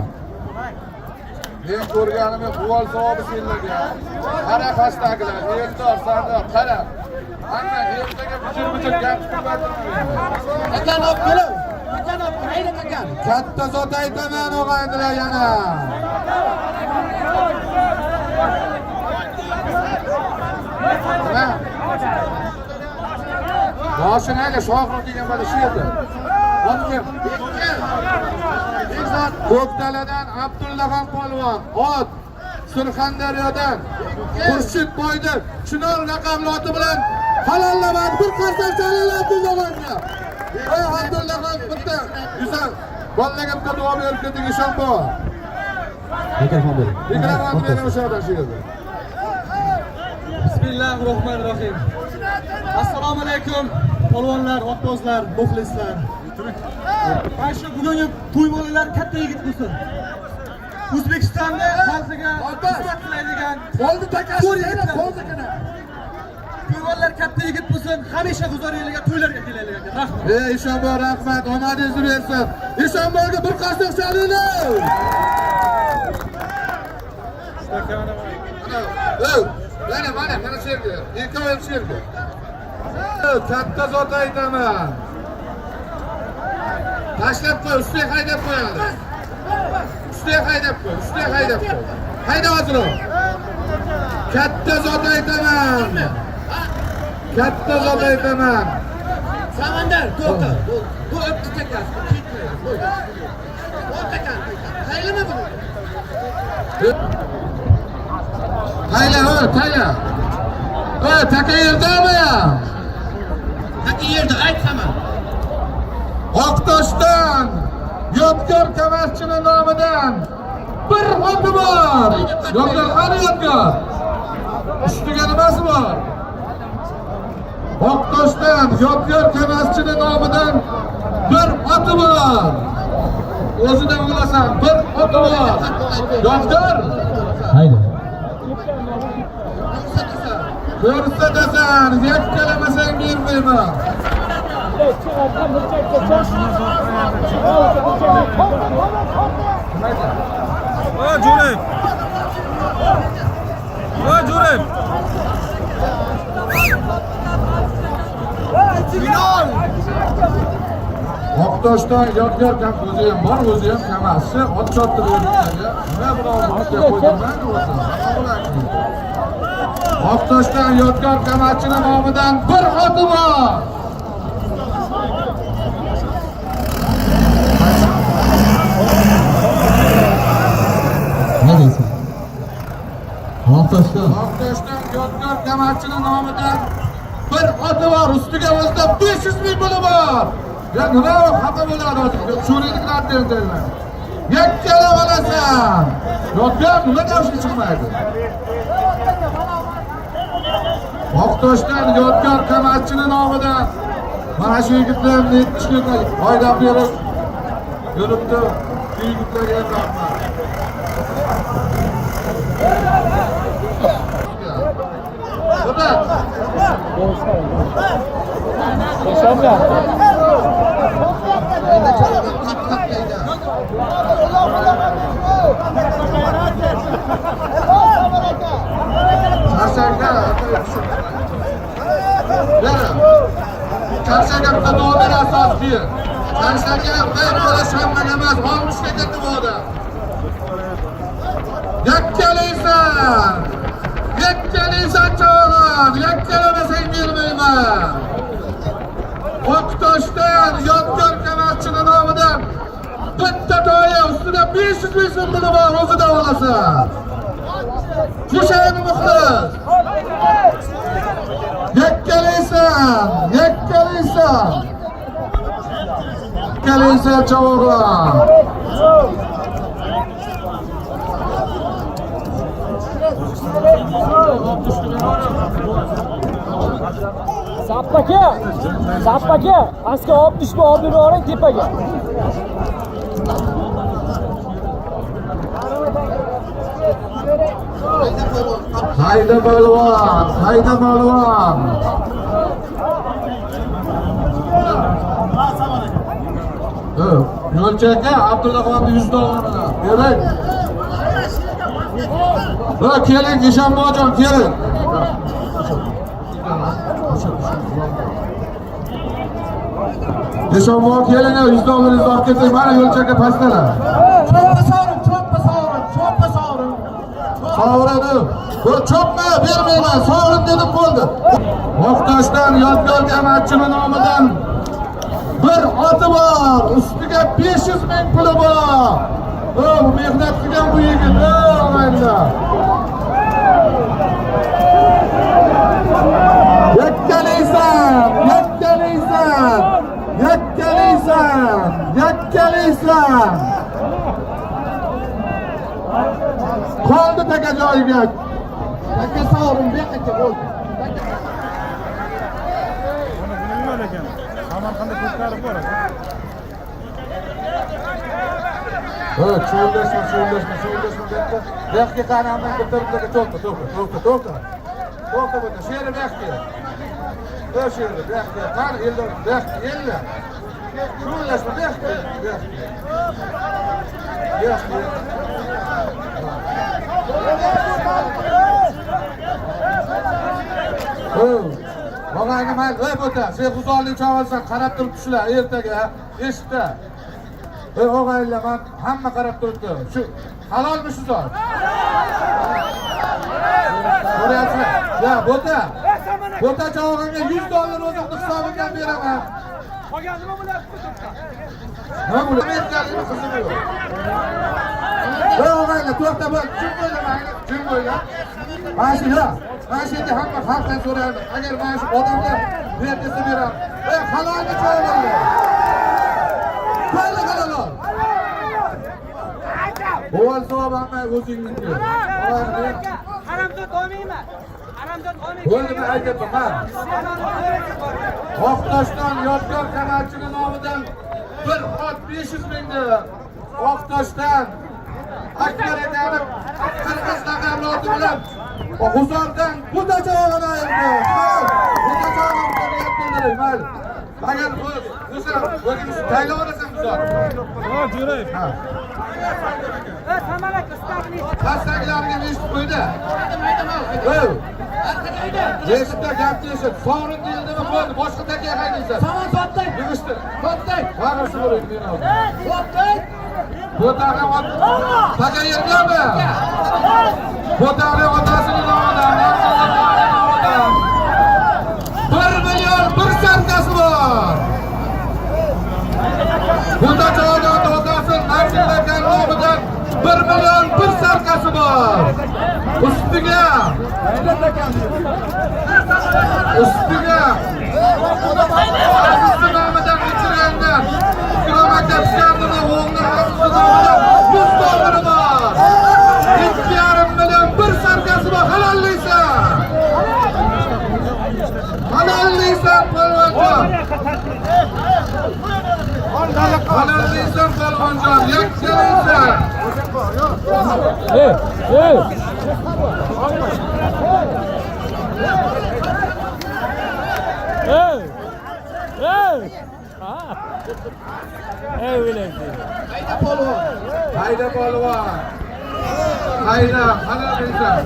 Men ko'rganim quvol savobi senlarga. Qara qashdagilar, eldor, sardor, qara. Ana ertaga bichir gap chiqartirmayman. Akan olib kelib. Akan olib hayda akan. Katta zot aytaman o'g'aydilar yana. Boshini aga shohroq degan bola shu yerda. Onim Ko'ktaladan Abdullaxon polvon, ot Surxondaryodan Xurshid boyni Chinor raqamli oti bilan halollamadi. Bir qarsam chalinglar Abdullaxonga. Ey Abdullaxon bitta güzel. Bolaga bitta duo berib keting ishon bor. Mikrofon bering. Mikrofon bering o'sha yerda shu yerda. Bismillahirrohmanirrohim. Assalomu alaykum polvonlar, otbozlar, muxlislar. Mana shu bugungi to'y bolalar katta yigit bo'lsin. O'zbekistonda xalqiga xizmat qiladigan Oldi takasi yana qo'zikini. to'y bolalar katta yigit bo'lsin. Hamisha g'uzor yiliga to'ylarga kelaylik. Rahmat. Ey Ishonbor, rahmat, omadingizni bersin. Ishonborga bir qarsam chalinglar. Mana shu yerga. Ikkovi shu yerga. Katta zot aytaman. Tashlab qo'y, ustiga haydab qo'yadi. Ustiga haydab qo'y, ustiga haydab qo'y. Hayda hozir. Katta zot aytaman. Katta zot aytaman. Samandar, to'xta. Bu o'tdi takas. O'takan. Qaylama buni. Hayla, tayla. Taka yerdami? Taka yerda aytsaman. Oqtoshdan Yodgor Kamaschining nomidan bir oti bor. Yodgor qani Yodgor? Ustiga nimasi bor? Oqtoshdan Yodgor Kamaschining nomidan bir oti bor. O'zidan bilasan, bir oti bor. Yodgor. Haydi. Ko'rsatasan, yakkalamasang bermayman. Jo'rab. Jo'rab. Final. Oqtoshdan Yodgor kam o'zi ham bor, o'zi ham kamasi, ot choptirib nima bilan qo'ydim o'zi. Oqtoshdan Yodgor Kamatchining nomidan bir oti bor. Ne deysin? Oqtoshdan Yodgor Kamatchining nomidan bir oti bor. Ustiga o'zida 500 ming puli bor. Ya nima xafa bo'ladi hozir? Sho'rliklar deydilar. Yakkala olasan. Yodgor nima davshga chiqmaydi? Oqtoshdan Yodgor Kamatchining nomidan mana shu yigitlarni 70 ming oylab berib yuribdi. Shu yigitlarga rahmat. Qarshanga bitta nomer asosiy. Qarshanga bir bola shammaga emas, olmishga ketdi bu odam. Yakkalaysan. Yakkalaysan cho'g'on, yakkalamasang bermayman. Oqtoshdan Yodgor Kamatchining nomidan bitta to'ya ustida 500 ming so'm puli bor, o'zidan olasan. Qo'shaymi muxlis? Yakkalaysan, yakkalaysan. Yakkalaysan cho'g'on. Sappaga, pastga olib tushma, olib yuboring tepaga. Hayda polvon, hayda polvon. Yo'lchaka Abdullaxonni 100 dollarga. Keling. Ha, keling Eshonboyjon, keling. Eshonboy keling, $100 olib keting. Mana yo'lchakka pastdalar. Choppa sovrin, choppa sovrin, choppa sovrin. Sovradi. Bu chopma bermayman, sovrin dedim bo'ldi. Oqtoshdan yodgor jamoatchini nomidan bir oti bor, ustiga 500 ming puli bor. Bu mehnat qilgan bu yigit, og'aylar. Yakkalaysan, yakkalaysan, yakkalaysan, yakkalaysan. Qoldi taka joyiga. Taka sovrin bu yoqqa bo'ldi. Çoğullaşma bekle. Bekle kanalından götürüp to'xta. To'xta bu da. Şehri bekle. Şehri bekle. Kan eldir, bekle. Çoğullaşma bekle. Bana mal, bo'ta. Sen huzurlik chavalsan, qarab turib tushlar ertaga, eshitdi. Og'aylar, men hamma qarab turibdi. Shu halolmi shu zot? Ko'ryapsiz? Ya, bo'ta. Bo'ta javobimga $100 o'zimning hisobimdan beraman. Qolganini bo'lyapti. Nima bo'ladi? Amerikalikni qizi yo'q. Og'aylar, to'xta bo'l. Jim bo'yla. Mana shu hamma xalqdan so'raydi. Agar mana shu odamlar ber desa beraman. Halolmi chavallar? Qayda halol? O'g'il savobamni o'zingniki. Haramzod olmayman. Haramzod olmayman. Bo'ldimi aytyapman. Oqtoshdan yodgor jamoatchini nomidan bir ot 500 mingni Oqtoshdan Akbar akani qirg'iz laqabloti bilan G'uzordan Buta javobini ayirdi. Buta javobini aytdilar. Mayli. Agar o'zimiz tayyorlasan G'uzor. Ha, yuray. Ha. Samalak istakli. Pastdagilarga eshitib qo'ydi. Eshitda gapni eshit. Sovrin deyildimi bo'ldi. Boshqa taka haydaysan. Samon sotdik. Yig'ishdi. Sotdik. Mana shu bo'laydi men hozir. Sotdik. Bo'tani taka yerganmi? Bo'tani otasining nomidan, nomidan 1 million 1 sarkasi bor. Bo'ta joydan otasi Narsillagan nomidan 1 million 1 sarkasi bor. Ustiga Aziz nomidan o'chirilgan Ikrom aka Iskandimov o'g'li Aziz nomidan $100 bor. 2,5 million 1 sarkasi bor. Halollaysan. Halollaysan polvonjon. Halollaysan polvonjon. Yakkalaysan. Hayda polvon. Hayda, halollaysan.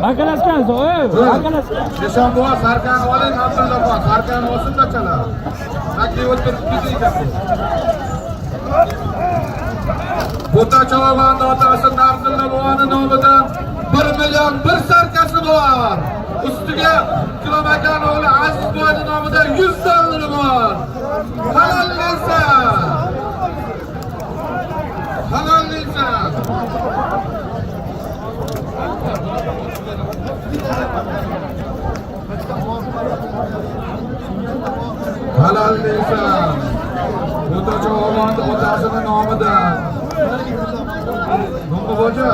Bakalashgan Eshonboy sarkani oling Abdullabon. Sarkani olsin-da chala. Takli o'tirib ketayapti. Bo'ta Chavonda otasi Abdullabon nomidan 1 million 1 sarkasi bor. Ustiga Ikrom akaning o'g'li Azizboy nomidan $100 bor. Halollaysan. Halollaysan. Halollaysan. Bo'ta Chavonda otasining nomidan. Nima bo'ja?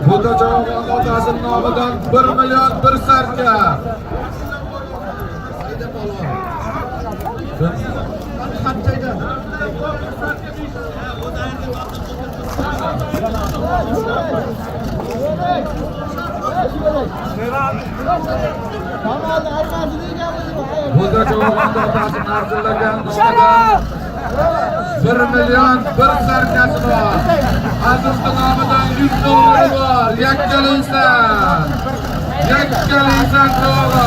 Bo'ta Chavonda otasining nomidan 1 million 1 sarka. Burada çoğunluğunda otasını hazırlayan noktadan 1 milyon 1 serkesi var. Aziz namıdan 100 doları var. Yakkali insan. Yakkali insan doğru.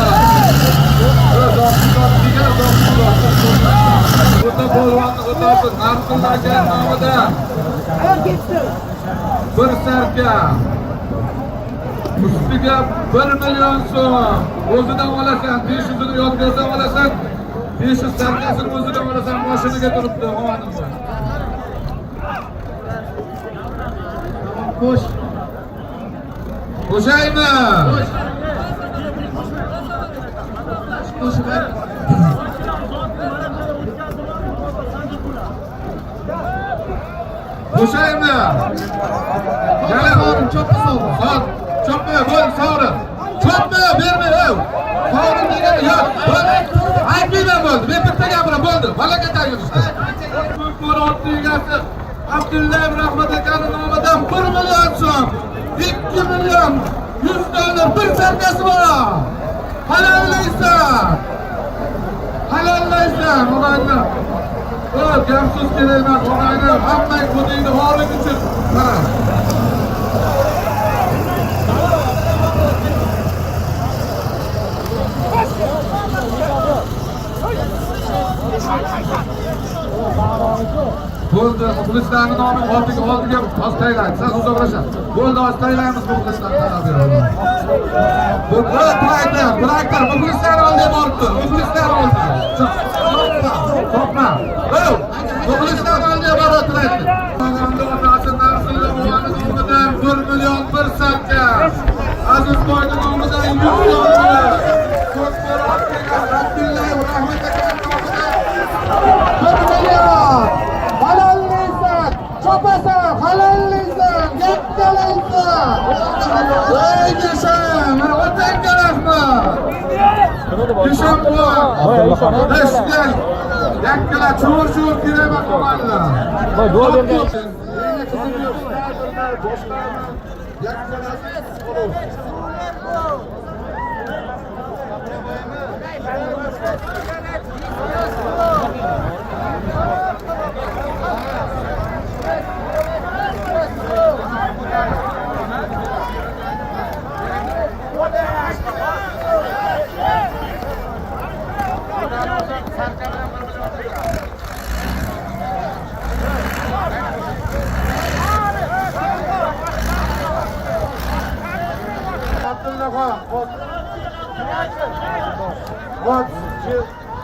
Burada bolvanlı otasın hazırlayan namıdan 1 serke. Ustiga 1 milyon so'm. O'zidan olasan, 500'ünü yodgordan olasan, 500 sarkasini o'zidan olasan, mashinaga turibdi, omonimda. Qo'sh. Qo'shaymi? Qo'shib. Qo'shaymi? Yana Choppa sovg'a. Sağ, chopma, bo'l, sovrin. Chopma, berma, ey. Sovrin degani yo'q. Aytmayman bo'ldi. Men bitta gapiram bo'ldi. Baloga tayyorlashdi. Murod egasi Abdullayev Rahmat akaning nomidan 1 million so'm, 2 million 100 dollar bir sarkasi bor. Halollaysan. Halollaysan, o'g'aylar. O, gamsiz kerak emas, o'g'aylar. Hammang xudingni horlik uchun. Mana. Bo'ldi, muxlislarning nomi oldiga ostaylaydi. Siz uzoqlashing. Bo'ldi, ostaylaymiz muxlislarni. Bu traktor, muxlislar oldiga boribdi. Muxlislar oldiga. Chopma. Ey, muxlislar oldiga boryapti. Xonanda otasi Narsullo boboning nomidan 1 million 1 sarka. Aziz boyning nomidan 100 dollar. Ko'kbir Abdullayev Rahmat akaning nomidan 1 million. Halollaysan, chopasan, halollaysan, yakkalaysan. Ey Gesham, mana otangga rahmat. Gesham buva. Eshitgan, yakkala cho'r kerak qolganlar. Voy, duo bergan.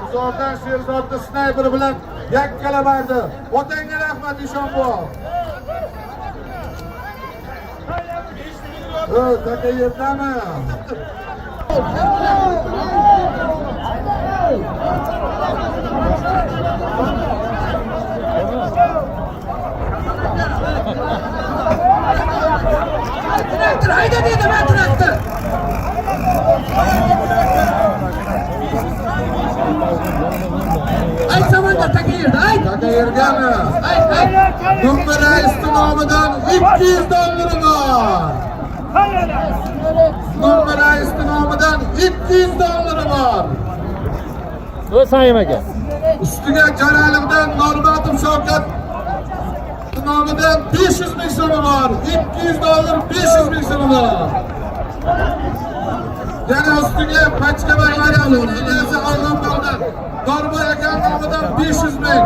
Uzordan Sherzodni snayper bilan yakkalamaydi. Otangga rahmat Ishonboy. Taka yerdami? Traktor hayda deydi, men traktor. Ay samanda taka yerda, ay. Taka yergami? Ay. Dummi raisning nomidan 200 dollari bor. Dummi raisning nomidan 200 dollari bor. O'z Sayim aka. Ustiga Jalaliqdan Normatov Shavkat nomidan 500 ming so'm bor. 200 dollar 500 ming so'm bor. Yana ustiga Pachkabar Mariamov egasi Olg'onboqdan Dorboy aka nomidan 500 ming.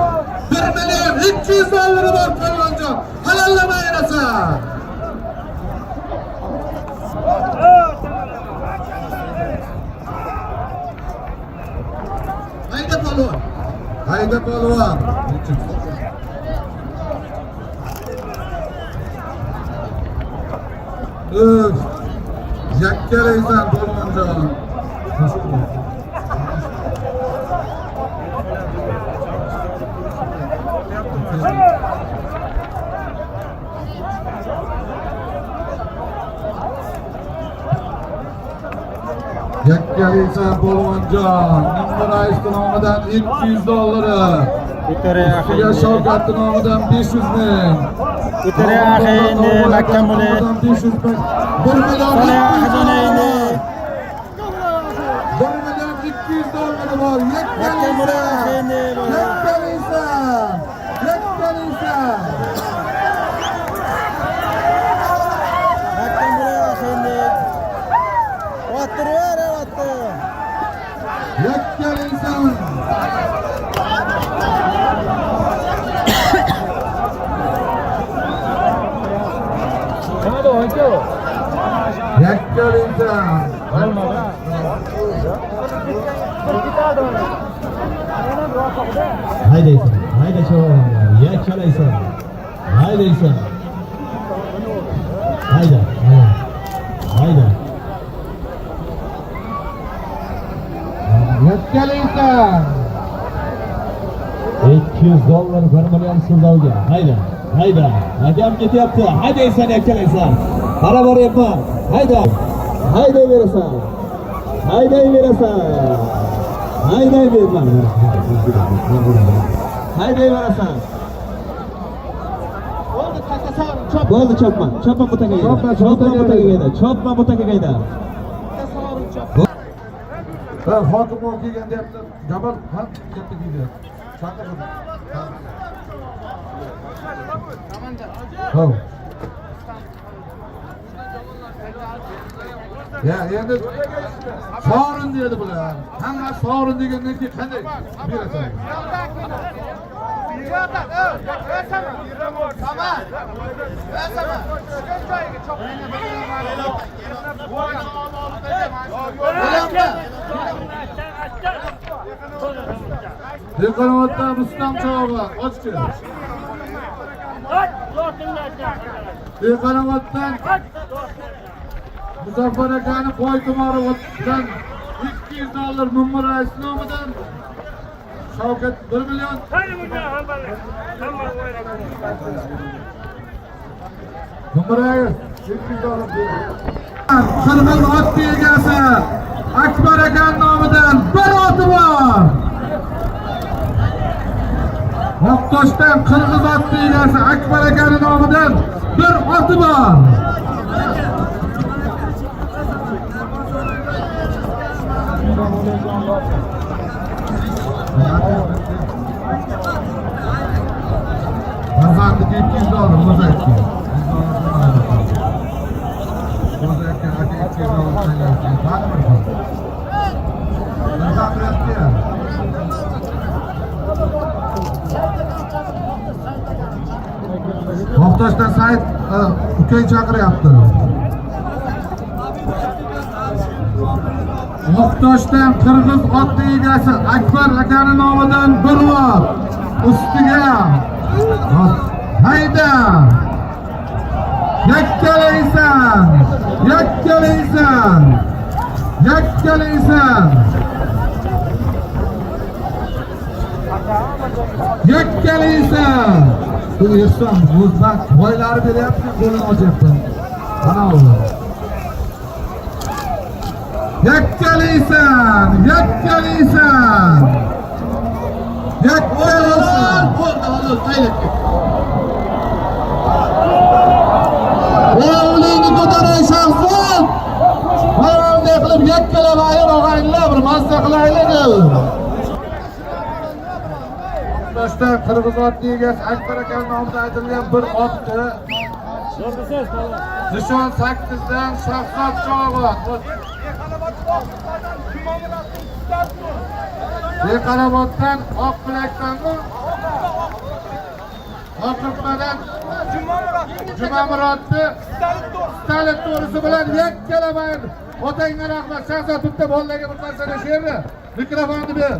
1 million 200 dollari bor Polvonjon. Halollamay yarasan. Hayda polvon. Hayda polvon. Yakkalaysan polvonjon. Yakkalaysan polvonjon. Nimma raisning nomidan 200 dollari. Ustiga Shavkat nomidan 500 ming. Ko'tara endi makkan bo'ladi. 500 ming. 1 million 1 million 200 dollari bor. Makkan bo'ladi endi. Yakkalaysan. Yakkalaysan. Makkan bo'ladi endi. O'ttir. Yakkalaysan. Yakkalaysan. Haydaysan. Hayda cho'g'im. Yakkalaysan. Haydaysan. Hayda. Yakkalaysan. 200 dollar 1 million so'mga. Hayda. Hakam ketyapti. Haydaysan, yakkalaysan. Qara boryapman. Haydayverasan. Bo'ldi chopman bu takaga. Chopman bu takaga. Hokim ol kelgan deyapti. Jabal ham katta kiydi. Chaqirdim. Ho'p. Ya endi sovrin dedi bular. Hamma sovrin degandan keyin qanday berasan? Dekoratda Rustam Chog'a ochdi. Dekoratdan Muzaffar akani qo'y tumori o'tdan 200 dollar Mummurais nomidan Shavkat 1 million. Mummurais 200 dollar berdi. Qirg'iz ot egasi Akbar akan nomidan bir oti bor. Oqtoshdan Qirg'iz ot egasi Akbar akan nomidan bir oti bor. Nazarda 200 dollar mozaikki. Mozaikki aka 200 dollar tayyorlaydi. Nazarda yaptı ya. Oqtoshdan Said ukang chaqiryapti. Oqtoshdan Qirg'iz ot egasi Akbar akani nomidan bir ot. Ustiga hayda. Yakkalaysan. Bu Ehson o'zbak boylari beryapti, qo'lini ochyapti. Mana u. Yakkalaysan. O'g'lingni ko'taraysan. Mana qilib yakkalab ayir og'aylar bir mazza qilaylik. Oqtoshdan Qirg'iz ot egasi Akbar akan nomidan aytilgan bir otni Nishon 8dan Shahzod Chog'a. Beqaraboddan Oqbilakdanmi? Oqirpadan Jumamurodni Stalin to'g'risi bilan yakkalamaydi. Otangga rahmat. Shahzod bitta bolalarga bir narsa desherdi. Mikrofonni ber.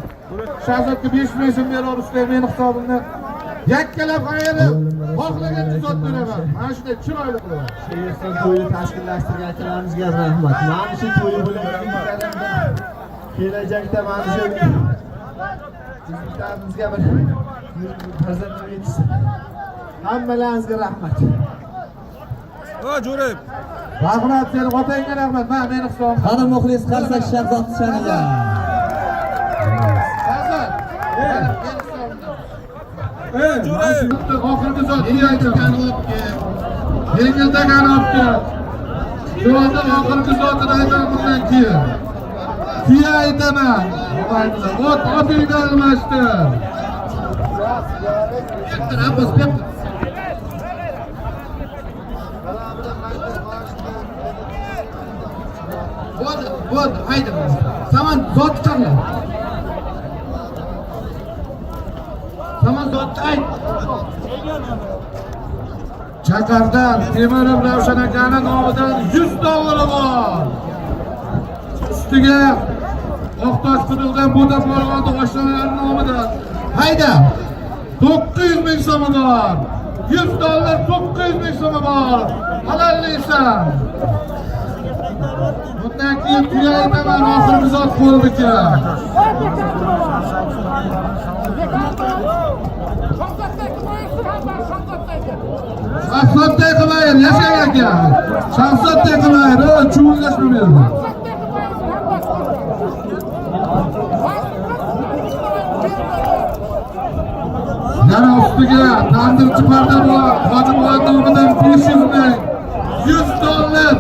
Shahzodga 5 ming so'm berib meni hisobimdan. Yakkalab qayerda xohlagancha zot beraman. Mana shunday chiroyli qilaman. Ehson to'yni tashkillashtirgan akalarimizga rahmat. Mana shu to'yi bo'lgan kelajakda mana shu bizlarimizga bir farzandlar yetishsin. Hammalaringizga rahmat. Jo'rab. Rahmat, seni otangga rahmat. Mana meni hisobimdan. Qani muxlis qarsak Shahzod shaniga. Shahzod. Meni hisobimdan. Oxirgi zot aytgan o'pki. Yengildagan o'pki. Shu onda oxirgi zotini aytaman bundan keyin. Tuya aytaman. Ot otingni almashdi. Bektir Abbos bektir. Bo'ldi, haydi. Saman zot chiqarlar. Saman zotni ayt. Chaqardan Temirov Ravshan akaning nomidan $100 bor. Ustiga Oqtosh hududdan Bo'ta Polvonning oshxonalari nomidan. Hayda. 900 ming so'm bor. $100 900 ming so'm bor. Halollaysan. Bundan keyin tuya aytaman oxirgi zot qo'lniki. Shahzodday qilmayın, yashang aka. Shahzodday qilmayın, chuvullashma bu yerda. Yana ustiga tandirchi parda bor. Hojibxon nomidan 500 ming. $100.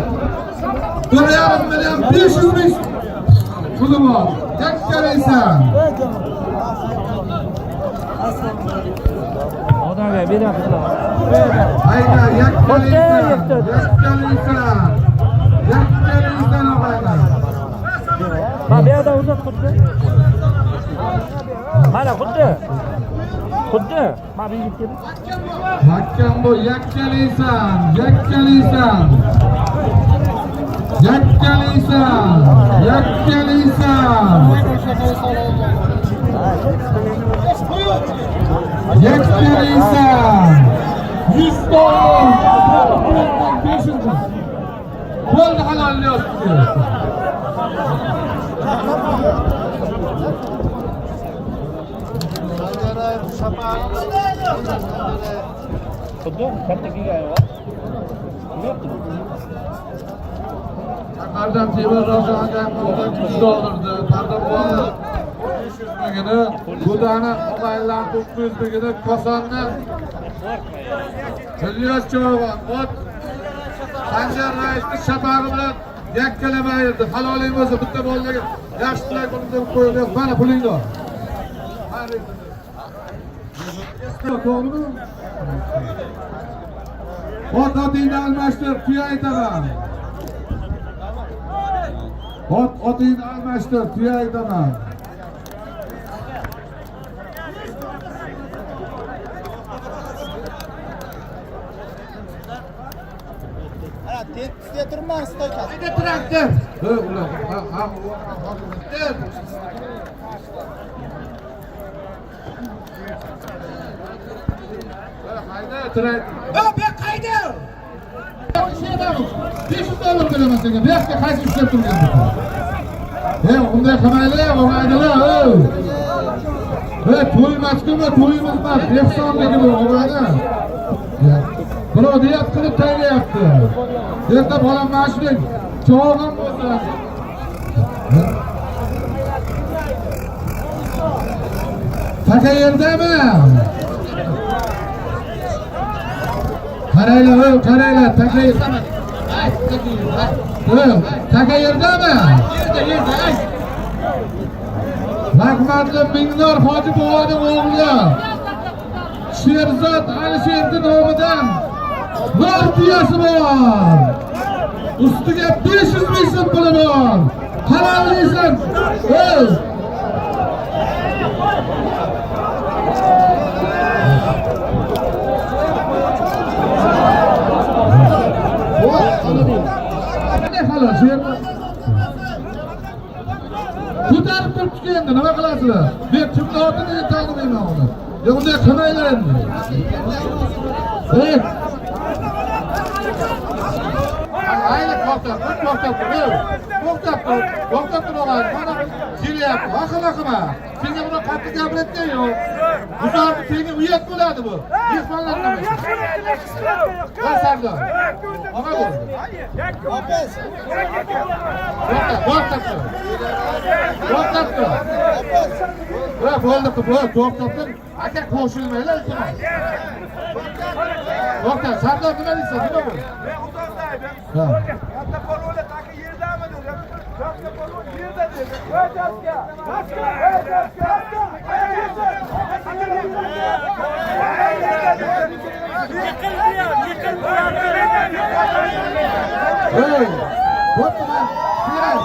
1,5 million 500 ming puli bor. Yakkalaysan. Odamga beryaptilar. Hayda, yakkalaysan. Yakkalaysan og'aylar. Mana bu yerda uzat xuddi. Mana xuddi. Mana bu yigit keldi. Mahkam bu, yakkalaysan. Yakkalaysan. $100. Bo'ldi halollayapti. Chaqardan Temir Ravshan akaning nomidan $100. Pardabonni 500 mingini, Budani mobayldan 900 mingini, Kosonni Ilyos Cho'g'on, ot Sanjar raisni shapag'i bilan yakkalamaydi. Haloling bo'lsa bitta bolaga yaxshi tilak qilib deb qo'yilgan. Mana pulingni ol. To'g'rimi? Otingni almashtir, tuya aytaman. Otingni almashtir, tuya aytaman. Tekisga turmas stoyka. Nega traktor? Ular. Hayda, traktor. Bu qayda? $500 beraman senga. Bu yoqqa qaysi ishlab turgan? Unday qilmaylar, o'g'aydilar. To'ymasmi, to'yimiz emas, ehsonligi bu o'g'aylar. Birov niyat qilib tayyorlayapti. Erta bolam mashhur cho'g'im bo'lsa. Taka yerdami? Qaranglar, taka yerdami? Taka yerdami? Yerda. Rahmatli Mingnor Hoji boboning o'g'li Sherzod Alisherning nomidan bir tuyasi bor. Ustiga 500 ming so'm puli bor. Halollaysan. Ne halol Sherzod? Ko'tarib turibdi endi, nima qilasizlar? Men kimni otini taniyman uni. Unday qilmaylar endi. Ayni to'xtab tur. Mana kelyapti. Vaqima. Senga buni qattiq gapirayotgan yo'q. Buzorni senga uyat bo'ladi bu. Mehmonlar nima? Voy Sardor. Nima bo'ldi? To'xtatdi. Bo'ldi, to'xtatdi. Aka qo'shilmaylar iltimos. To'xtat, Sardor nima deysan? Nima bo'ldi? Men uzoqdaydim. Katta polvonlar taki yerdami dedim. Katta polvon yerda dedi. Voy jaska. Hey, bo'ptimi? Kerak.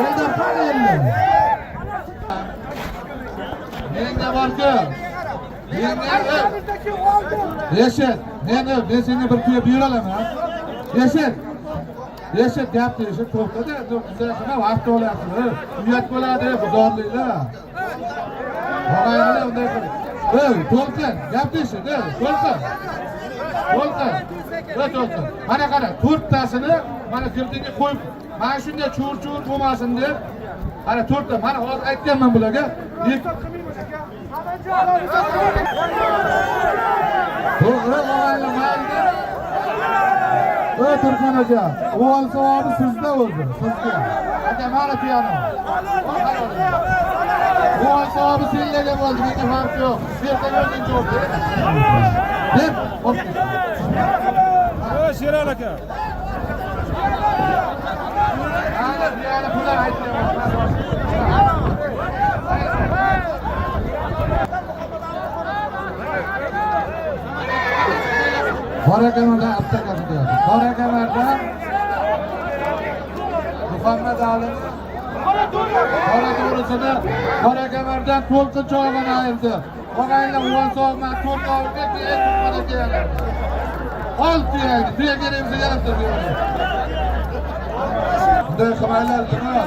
Endi qani endi? Menga borku. Eshit, men senga bir kuya buyuraman. Eshit, gapni eshit, to'xtada. Nima vaqt olyapti? Uyat bo'ladi, buzorliklar. Og'aylar unday qilib. Ey, to'xtat, gapni eshit, to'xtat. Mana qara, to'rttasini mana kirdiga qo'yib, mana shunday chur-chur bo'lmasin deb. Mana to'rtta, mana hozir aytganman bularga. To'g'ri, og'aylar, mayli. Turkman aka, o'g'il savobi sizda o'zi, sizga. Aka, mana piyano. O'g'il savobi senlarga bo'ldi, menga farq yo'q. Bu yerda o'zingiz yo'q. Deb, Sherali aka. ana piyano pular aytmayapman. Qorakamarda aptakasi deyapti. Qorakamarda Muhammad Ali Qorato'g'risida Qorakamardan to'lqin chog'ini ayirdi. Og'aylar o'g'il sog'man to'lqinga keyin mana keladi. Ol tuyaydi. Tuya kerimizga yarabdi deydi. Bunday xabarlar nima?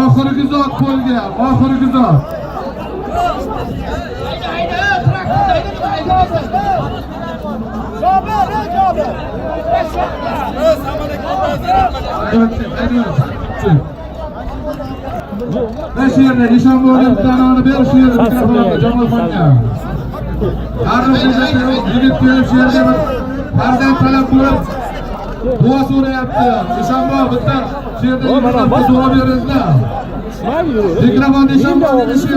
Oxirgi zot bo'lgan, oxirgi zot. Shu yerda Eshonbo'ning tanoni ber, shu yerda mikrofonni Jamolxonga. Har bir yigit kelib shu yerga bir farzand talab qilib duo so'rayapti. Eshonbo bitta shu yerda duo beringlar. Mikrofonni Eshonboga berishdi.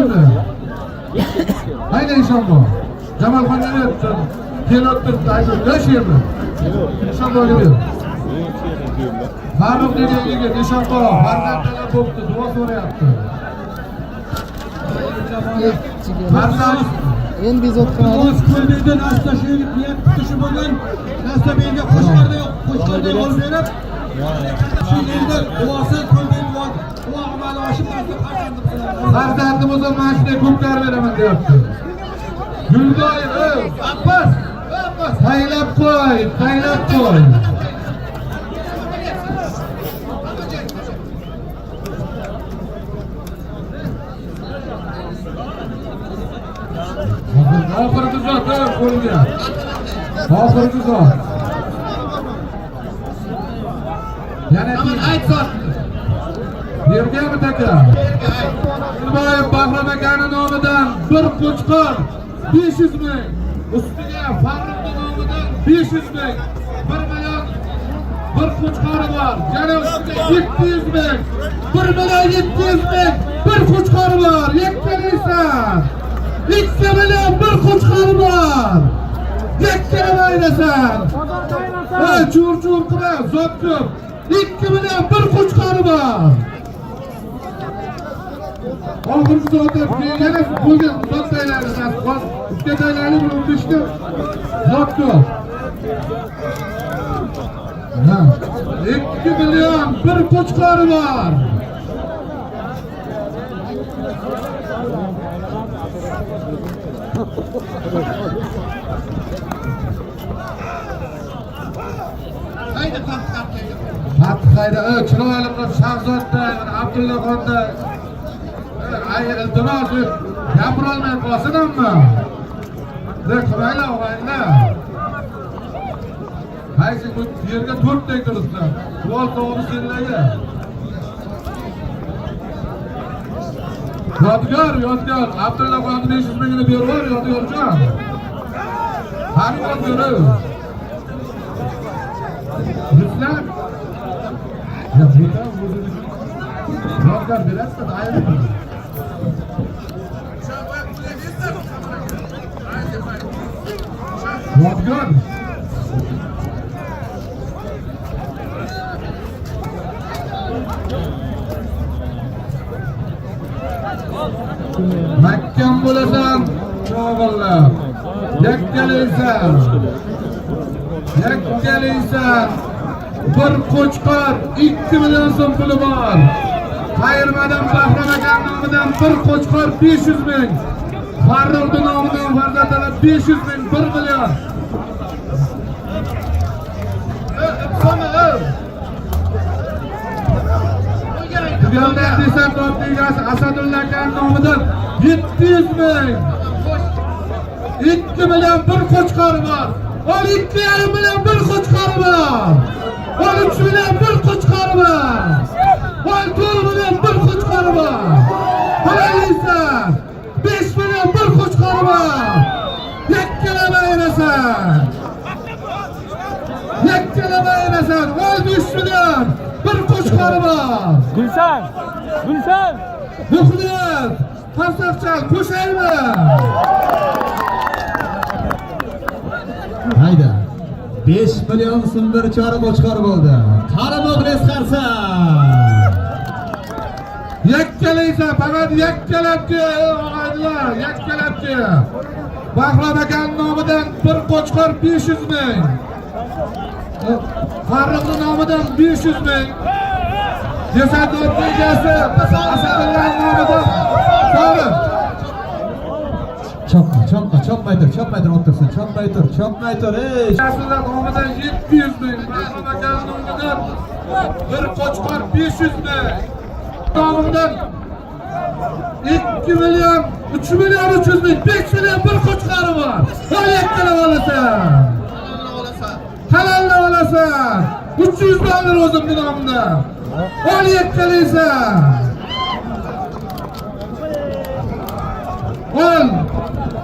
Hayda Eshonbo. Jamolxonga ber. Kelib turibdi, aytdi, shu yerda. Eshonboga ber. Farruh degan yigit Eshonbo farzand talab bo'libdi, duo so'rayapti. Farzand Endi bezot qiladi. O'z ko'lbekdan asta shu yigit niyat tutishi bo'lgan. Asta menga qo'shqarda olib berib, shu yerda duosan ko'lbek duo amali oshib narsa farzandim bilan. farzandim bo'lsa mana shunday ko'pkar beraman deyapti. Guldoy, Abbas, taylab qo'y. Oxirgi zot qo'lga. Oxirgi zot. Yana ayt zot. Berganmi taka? Ilboyev Bahrom akaning nomidan bir qo'chqor 500 ming. Ustiga Farruhning nomidan 500 ming. 1 million bir qo'chqori bor. Yana ustiga 700 ming. 1 million 700 ming. Bir qo'chqori bor. Yekkalaysan. 2 million bir qo'chqori bor. Yekkalamaysan. Chur-chur qilib, zot ko'p. 2 million bir qo'chqori bor. Oxirgi zotda yana bo'lgan zot tayyorlanadi. Ikki tayyorlanib o'tishdi. Zot ko'p. 2 million bir qo'chqori bor. Hayda, chiroyli qilib Shahzodda, Abdullaxonda iltimos gapirolmay qolsinmi? Qilaylar, og'aylar. Qaysi bu yerga 4 ta turibsan. Vol to'g'ri senlarga. Yodgor. Abdulla Xon 500 mingni berib yubor, Yodgorjon. Qani Yodgor. Ruslan. Ya budan o'zini. Yodgor berasiz, ayirib. Yodgor. Mahkam bo'lasan, o'g'illar. Yakkalaysan. Bir qo'chqor 2 million so'm puli bor. Qayirmadan Bahrom aka nomidan bir qo'chqor 500 ming. Farruxning nomidan farzandlar 500 ming, 1 million. Tugaldan desant egasi Asadulla aka nomidan 700 ming. 2 million bir qo'chqori bor. 12,5 million bir qo'chqori bor. 13 million bir qo'chqori bor. 14 million bir qo'chqori bor. Qalaysan? 5 million bir qo'chqori bor. Yakkalamaysan. 13 million bir qo'chqori bor. Gulsan. Muxlis, Pasoqchal qo'shaymi? Hayda. 5 million so'm bir chora qo'chqor bo'ldi. Qani Muxlis qarsan. Yakkalaysan, faqat yakkalabki, og'aylar, yakkalabki. Bahrom aka nomidan bir qo'chqor 500 ming. Farruxning nomidan 500 ming. Desant egasi Asadulla nomidan to'g'ri. Chopmay tur, o'tirsin. Chopmay tur, ey. Asadulla nomidan 700 ming. Bahrom aka nomidan bir qo'chqor 500 ming. Nomidan 2 million, 3 million 300 ming, 5 million bir qo'chqori bor. Qo'y yakkalab olasan. Halalla olasan. 300 dollar o'zimning nomimdan. Qo'y yakkalaysan. Ol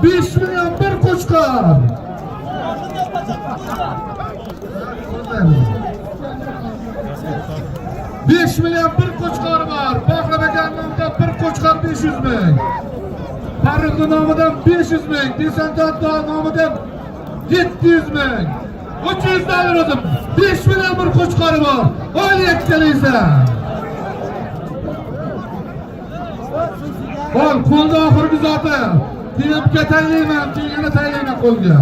5 million bir qo'chqor. Beş milyon bir qo'chqori bor. Bahrom aka nomidan bir qo'chqor 500 ming. Farruxning nomidan 500 ming. Desant nomidan 700 ming. 300 dollar o'zim. 5 million bir qo'chqori bor. Ol yakkalaysan. Ol qo'lda oxirgi zoti. Dinamika taylayman, yana taylayman qo'lga.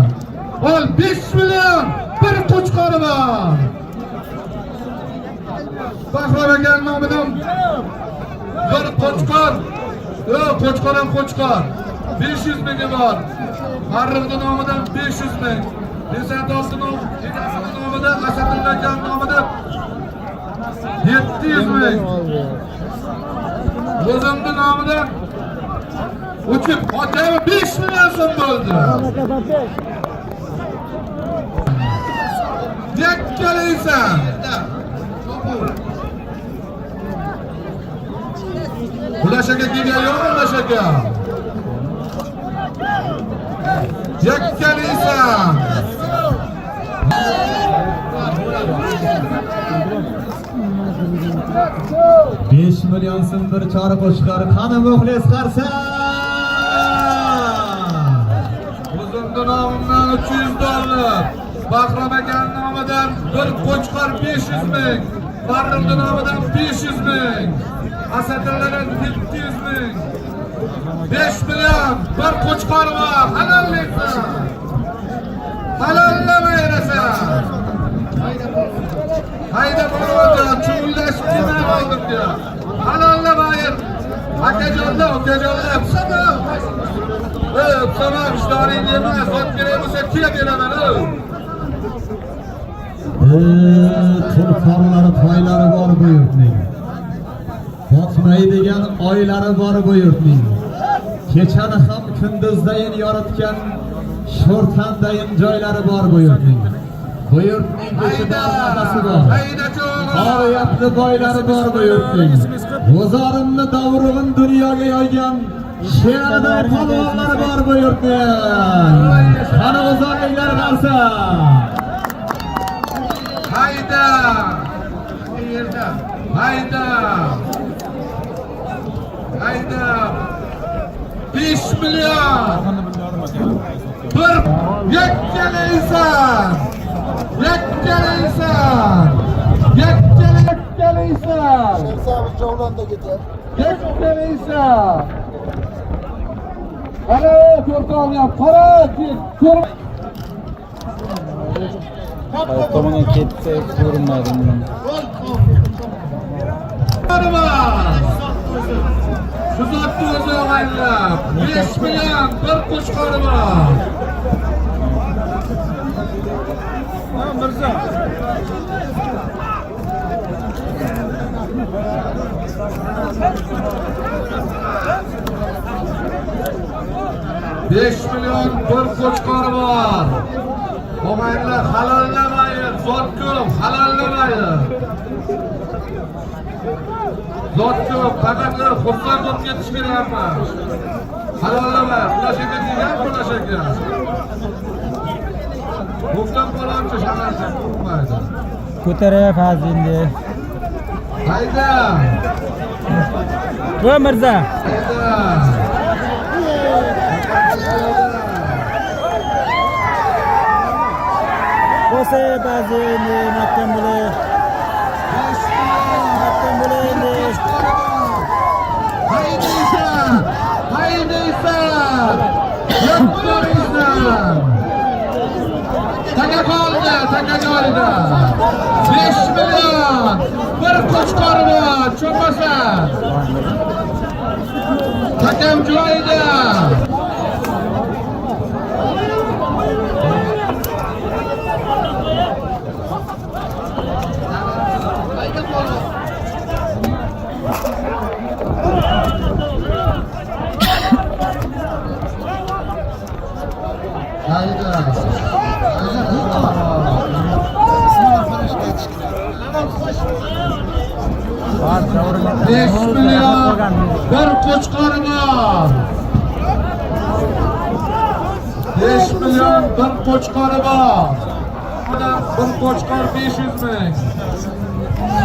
Ol 5 million bir qo'chqori bor. Bahrom aka nomidan bir qo'chqor. Qo'chqor 500 ming bor. Farruxning nomidan 500 ming. Desant nomidan Asadulla aka nomidan 700 ming. O'zimning nomidan uçup otayı 5 milyon so'm bo'ldi. Yakkalaysan. Ulash aka kelgan yo'qmi Ulash aka? Yakkalaysan. Beş milyon so'm bir chora qo'chqor. Qani Muxlis qarsan. O'zimning nomimdan 300 dollar. Bahrom aka nomidan bir qo'chqor 500 ming. Farruxning nomidan 500 ming. Asadulladan 700 ming. 5 million bir qo'chqor bor. Halollaysan. Halollamaysan. Hayda bo'ladi, chuvillash kelmay qoldim diyor. Halollamayir. Akajonlar, ukajonlar, apsama. Apsama, ishdoring emas, zot kerak bo'lsa kelib beraman. Turqonlari, toylari bor bu yurtning. Botmaydigan oylari bor bu yurtning. Kechani ham kunduzdayin yoritgan sho'rtandayin joylari bor bu yurtning. Bu Bu yurtning ko'chida nafasi bor. Hayda cho'g'im. G'oyatli boylari bor bu yurtning. O'zarimni davrug'in dunyoga yoygan she'ridan polvonlari bor bu yurtning. Qani o'zarliklar qarsa. Hayda. Hayda. Hayda. 5 milyon. Bir yakkala inson. Yakkala inson. Yakkala inson. Yakkala inson. Ana ko'rqoq yap. Qara, ko'r. Tomonga ketsa ko'rinmaydi bundan. Şu zotni o'zi og'aynlab 5 milyon bir qo'chqori bor. Mirzo. Beş milyon bir qo'chqori bor. Og'aynlar halollamaydi, zot ko'p, halollamaydi. Zot ko'p, faqat xursand bo'lib ketish kerakman. Halollama, Quloshaka degan Quloshaka. Bo'xton palonchi shaharda bo'lmaydi. Ko'taryapsiz endi. Hayda. Va Mirza. Hayda. Bo'lsa ba'zi notdan bo'lib. Taka qoldi, taka joyida. 5 milyon bir qo'chqori bor, cho'masa. Takam joyida. Beş milyon bir qo'chqori bor. 5 milyon bir qo'chqori bor. Bir qo'chqor 500 ming.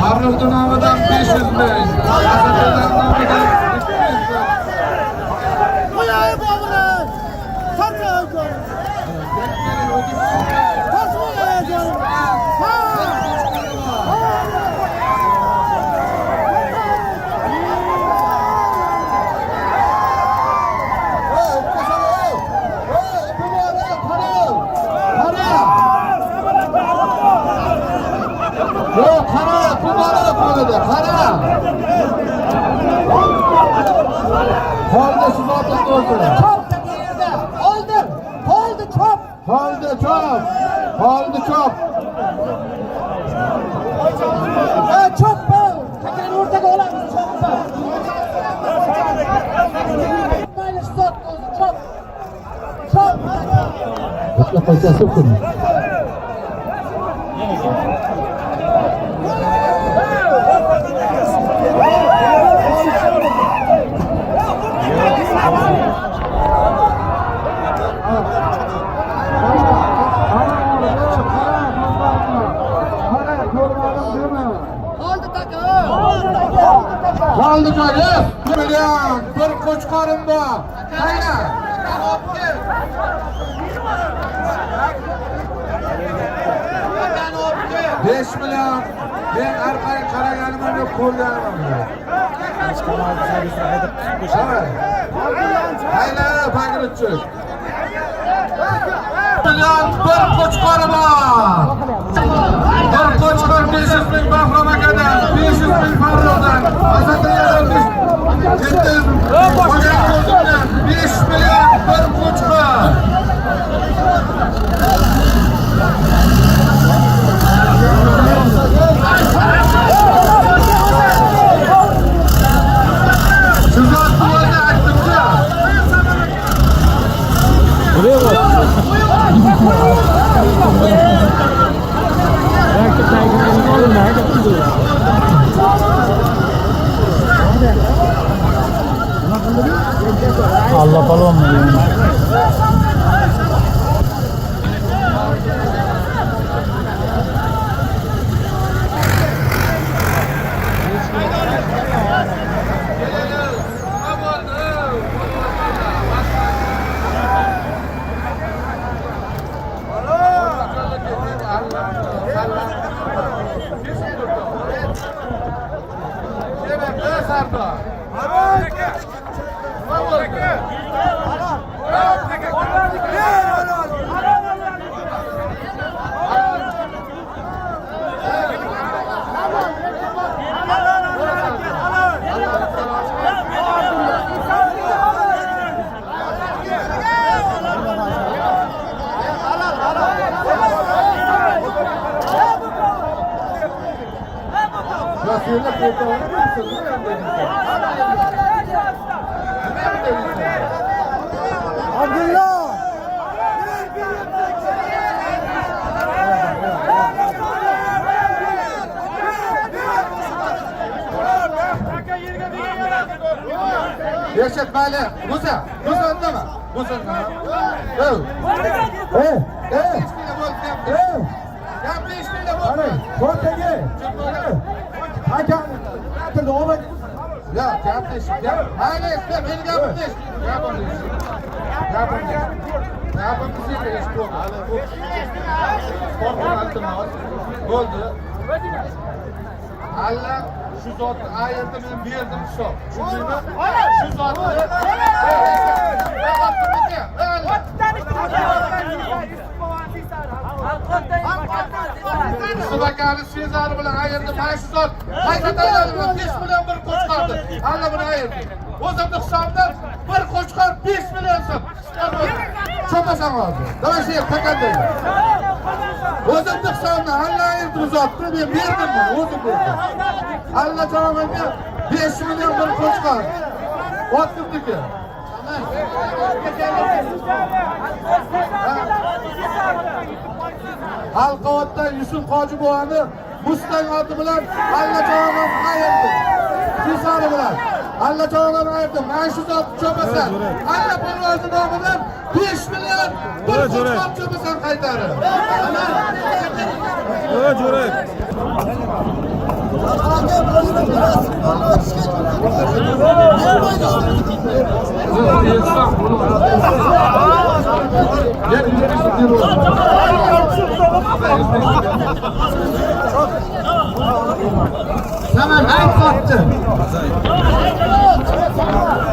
Farruxning nomidan 500 ming. Asadulloh nomidan 200 ming. Qo'yay bo'g'lar. Qanday Qoldi shu zotning o'zi. chop yerda. Oldir. Qoldi chop. Qoldi chop. Qoldi chop. Chop. Takani o'rtaga olamiz chopni. Mayli zot o'zi chop. Chop. Bitta qo'ysa so'qin. Qoldi joyi. 1 milyon bir qo'chqorim bor. Qayda? 5 milyon. Men orqaga qaraganimda yo'q, ko'rganim yo'q. Hayla, Bagirchuk. Milyon bir qo'chqori bor. Bir qo'chqor 500 ming Bahrom akadan, 500 ming Farruxdan, Asadullohdan 5 milyon bir qo'chqor. Şu zot bo'ldi aytdim-ku. Allah balon mu? Reşat Bey'le, Musa önde mi? Musa önde mi? Gapni ishlaylar bo'ldi. Ko'rtaga. Hakan. To'g'ri. Ya, gapni ishlaylar. Mayli, meni gapimni eshit. Gapimni eshit. Bo'ldi. Alla shu zotni ayirdi, men berdim hisob. Tushundingmi? Shu zotni Subakani Sezari bilan ayirdi. Mana shu zot haqiqatan 5 million bir qo'chqordi. Alla buni ayirdi. O'zimni hisobimdan bir qo'chqor 5 million so'm. Cho'pasan hozir. Davay shu takandaydi. O'zimni hisobimdan alla ayirdi bu zotni, men berdim buni, o'zim berdim. Alla javobiga 5 million bir qo'chqor. Otibdiki. Halqavatda Yusuf Hoji buvani Mustang oti bilan allajog'im ayirdi. Sezari bilan allajog'im ayirdi. Mana shu zot cho'pasan. Alla parvozi nomidan 5 million bir qo'chqor cho'pasan qaytarib. Jo'rak. Saman aytmoqchi.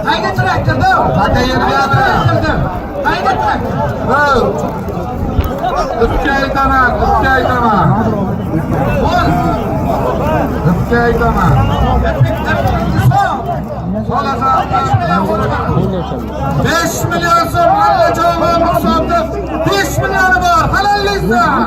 Hayda traktorda. Taka yergami? Hayda traktor. O'tga aytaman. Solasan 5 million so'm allajog'im hisobda 5 millioni bor. Halallaysan.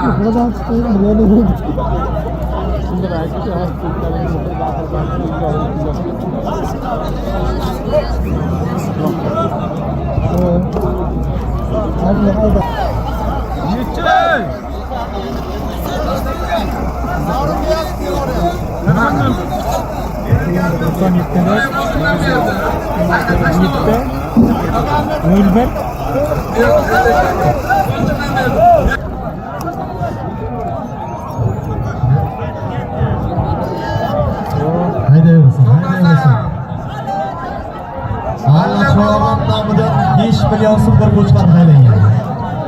Allah çoğalan nomidan 5 million so'm bir qo'chqor haylangan.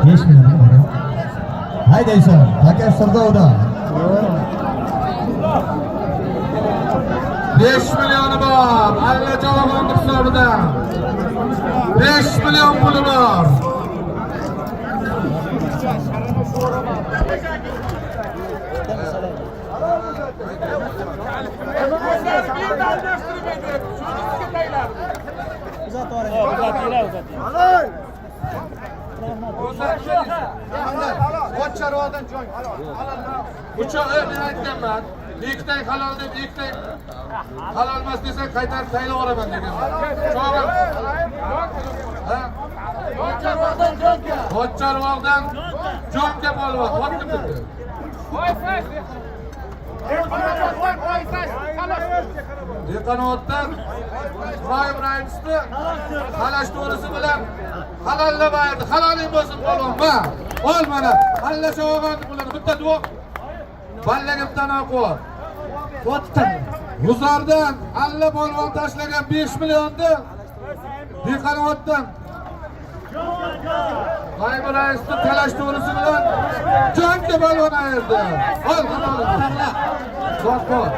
5 million. Haydaysan, taka Sardovda. 5 milyonu bor. Allajog'im hisobidan 5 million puli bor. Ochcharodan joy. Uchoq men aytganman. Ikkitay halol deb ikkitay halol emas desa qaytarib taylab olaman deganman. Cho'g'im. Ha? Ochcharodan jonga bo'lib, otdim dedi. Dekanotdan Qoyim Raisni Xalash to'risi bilan halollamaydi. Haloling bo'lsin polvon. Ma, ol mana. Xalash olgan bular bitta duo. Ballaga bitta naqot. G'uzordan alla polvon tashlagan 5 millionni Dekanotdan Qoyim Raisni Xalash to'risi bilan jonga polvon ayirdi. Ol, haloling. Zotkor.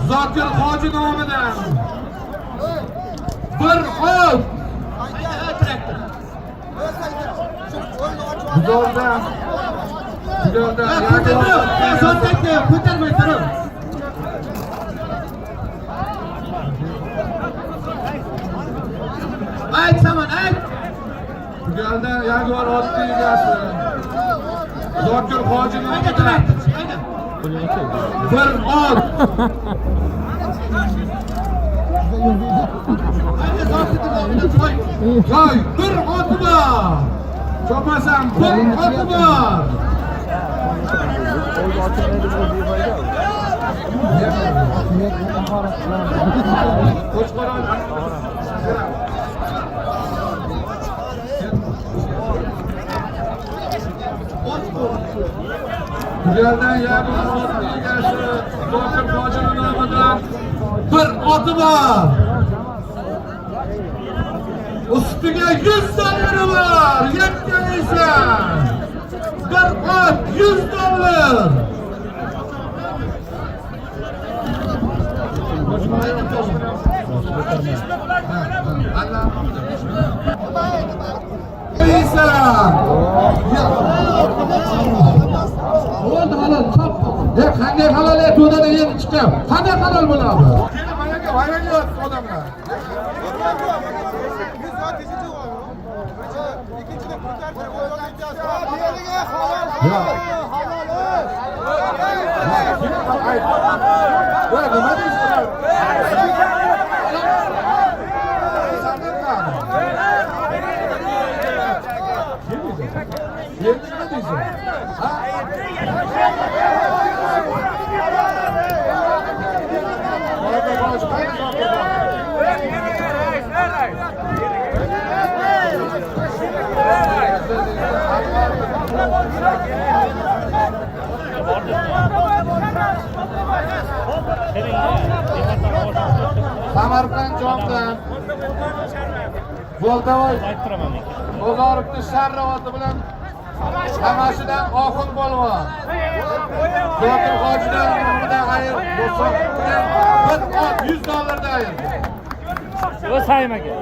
Zokir Hoji nomidan bir ot Guzordan ko'tarmay turib. Ayt saman, ayt. Guzordan Yagor otni egasi Zokir Hoji nomidan bir ot Qoy, bir oti bor. Chopasan, bir oti bor. Qo'chqoron. Güzelden Yagor otni egasi Zokir Hoji nomidan bir oti bor. Ustiga 100 dollari bor. Yetganaysan. Bir ot 100 dollar. Yeysan. Bo'ldi halol, chop. Qanday halol to'dadan endi chiqib. Qanday halol bo'ladi? Kelib managa vayrolyapti odamlar. Ya. Nima deysiz? Samarqand Jomdan Boltavoy Bozorovning sharrovati bilan Hamashidan oxir polvon Zokir Hojidan nomidan ayir bo'lsa bir ot 100 dollardan ayirdi. O'sayim aka.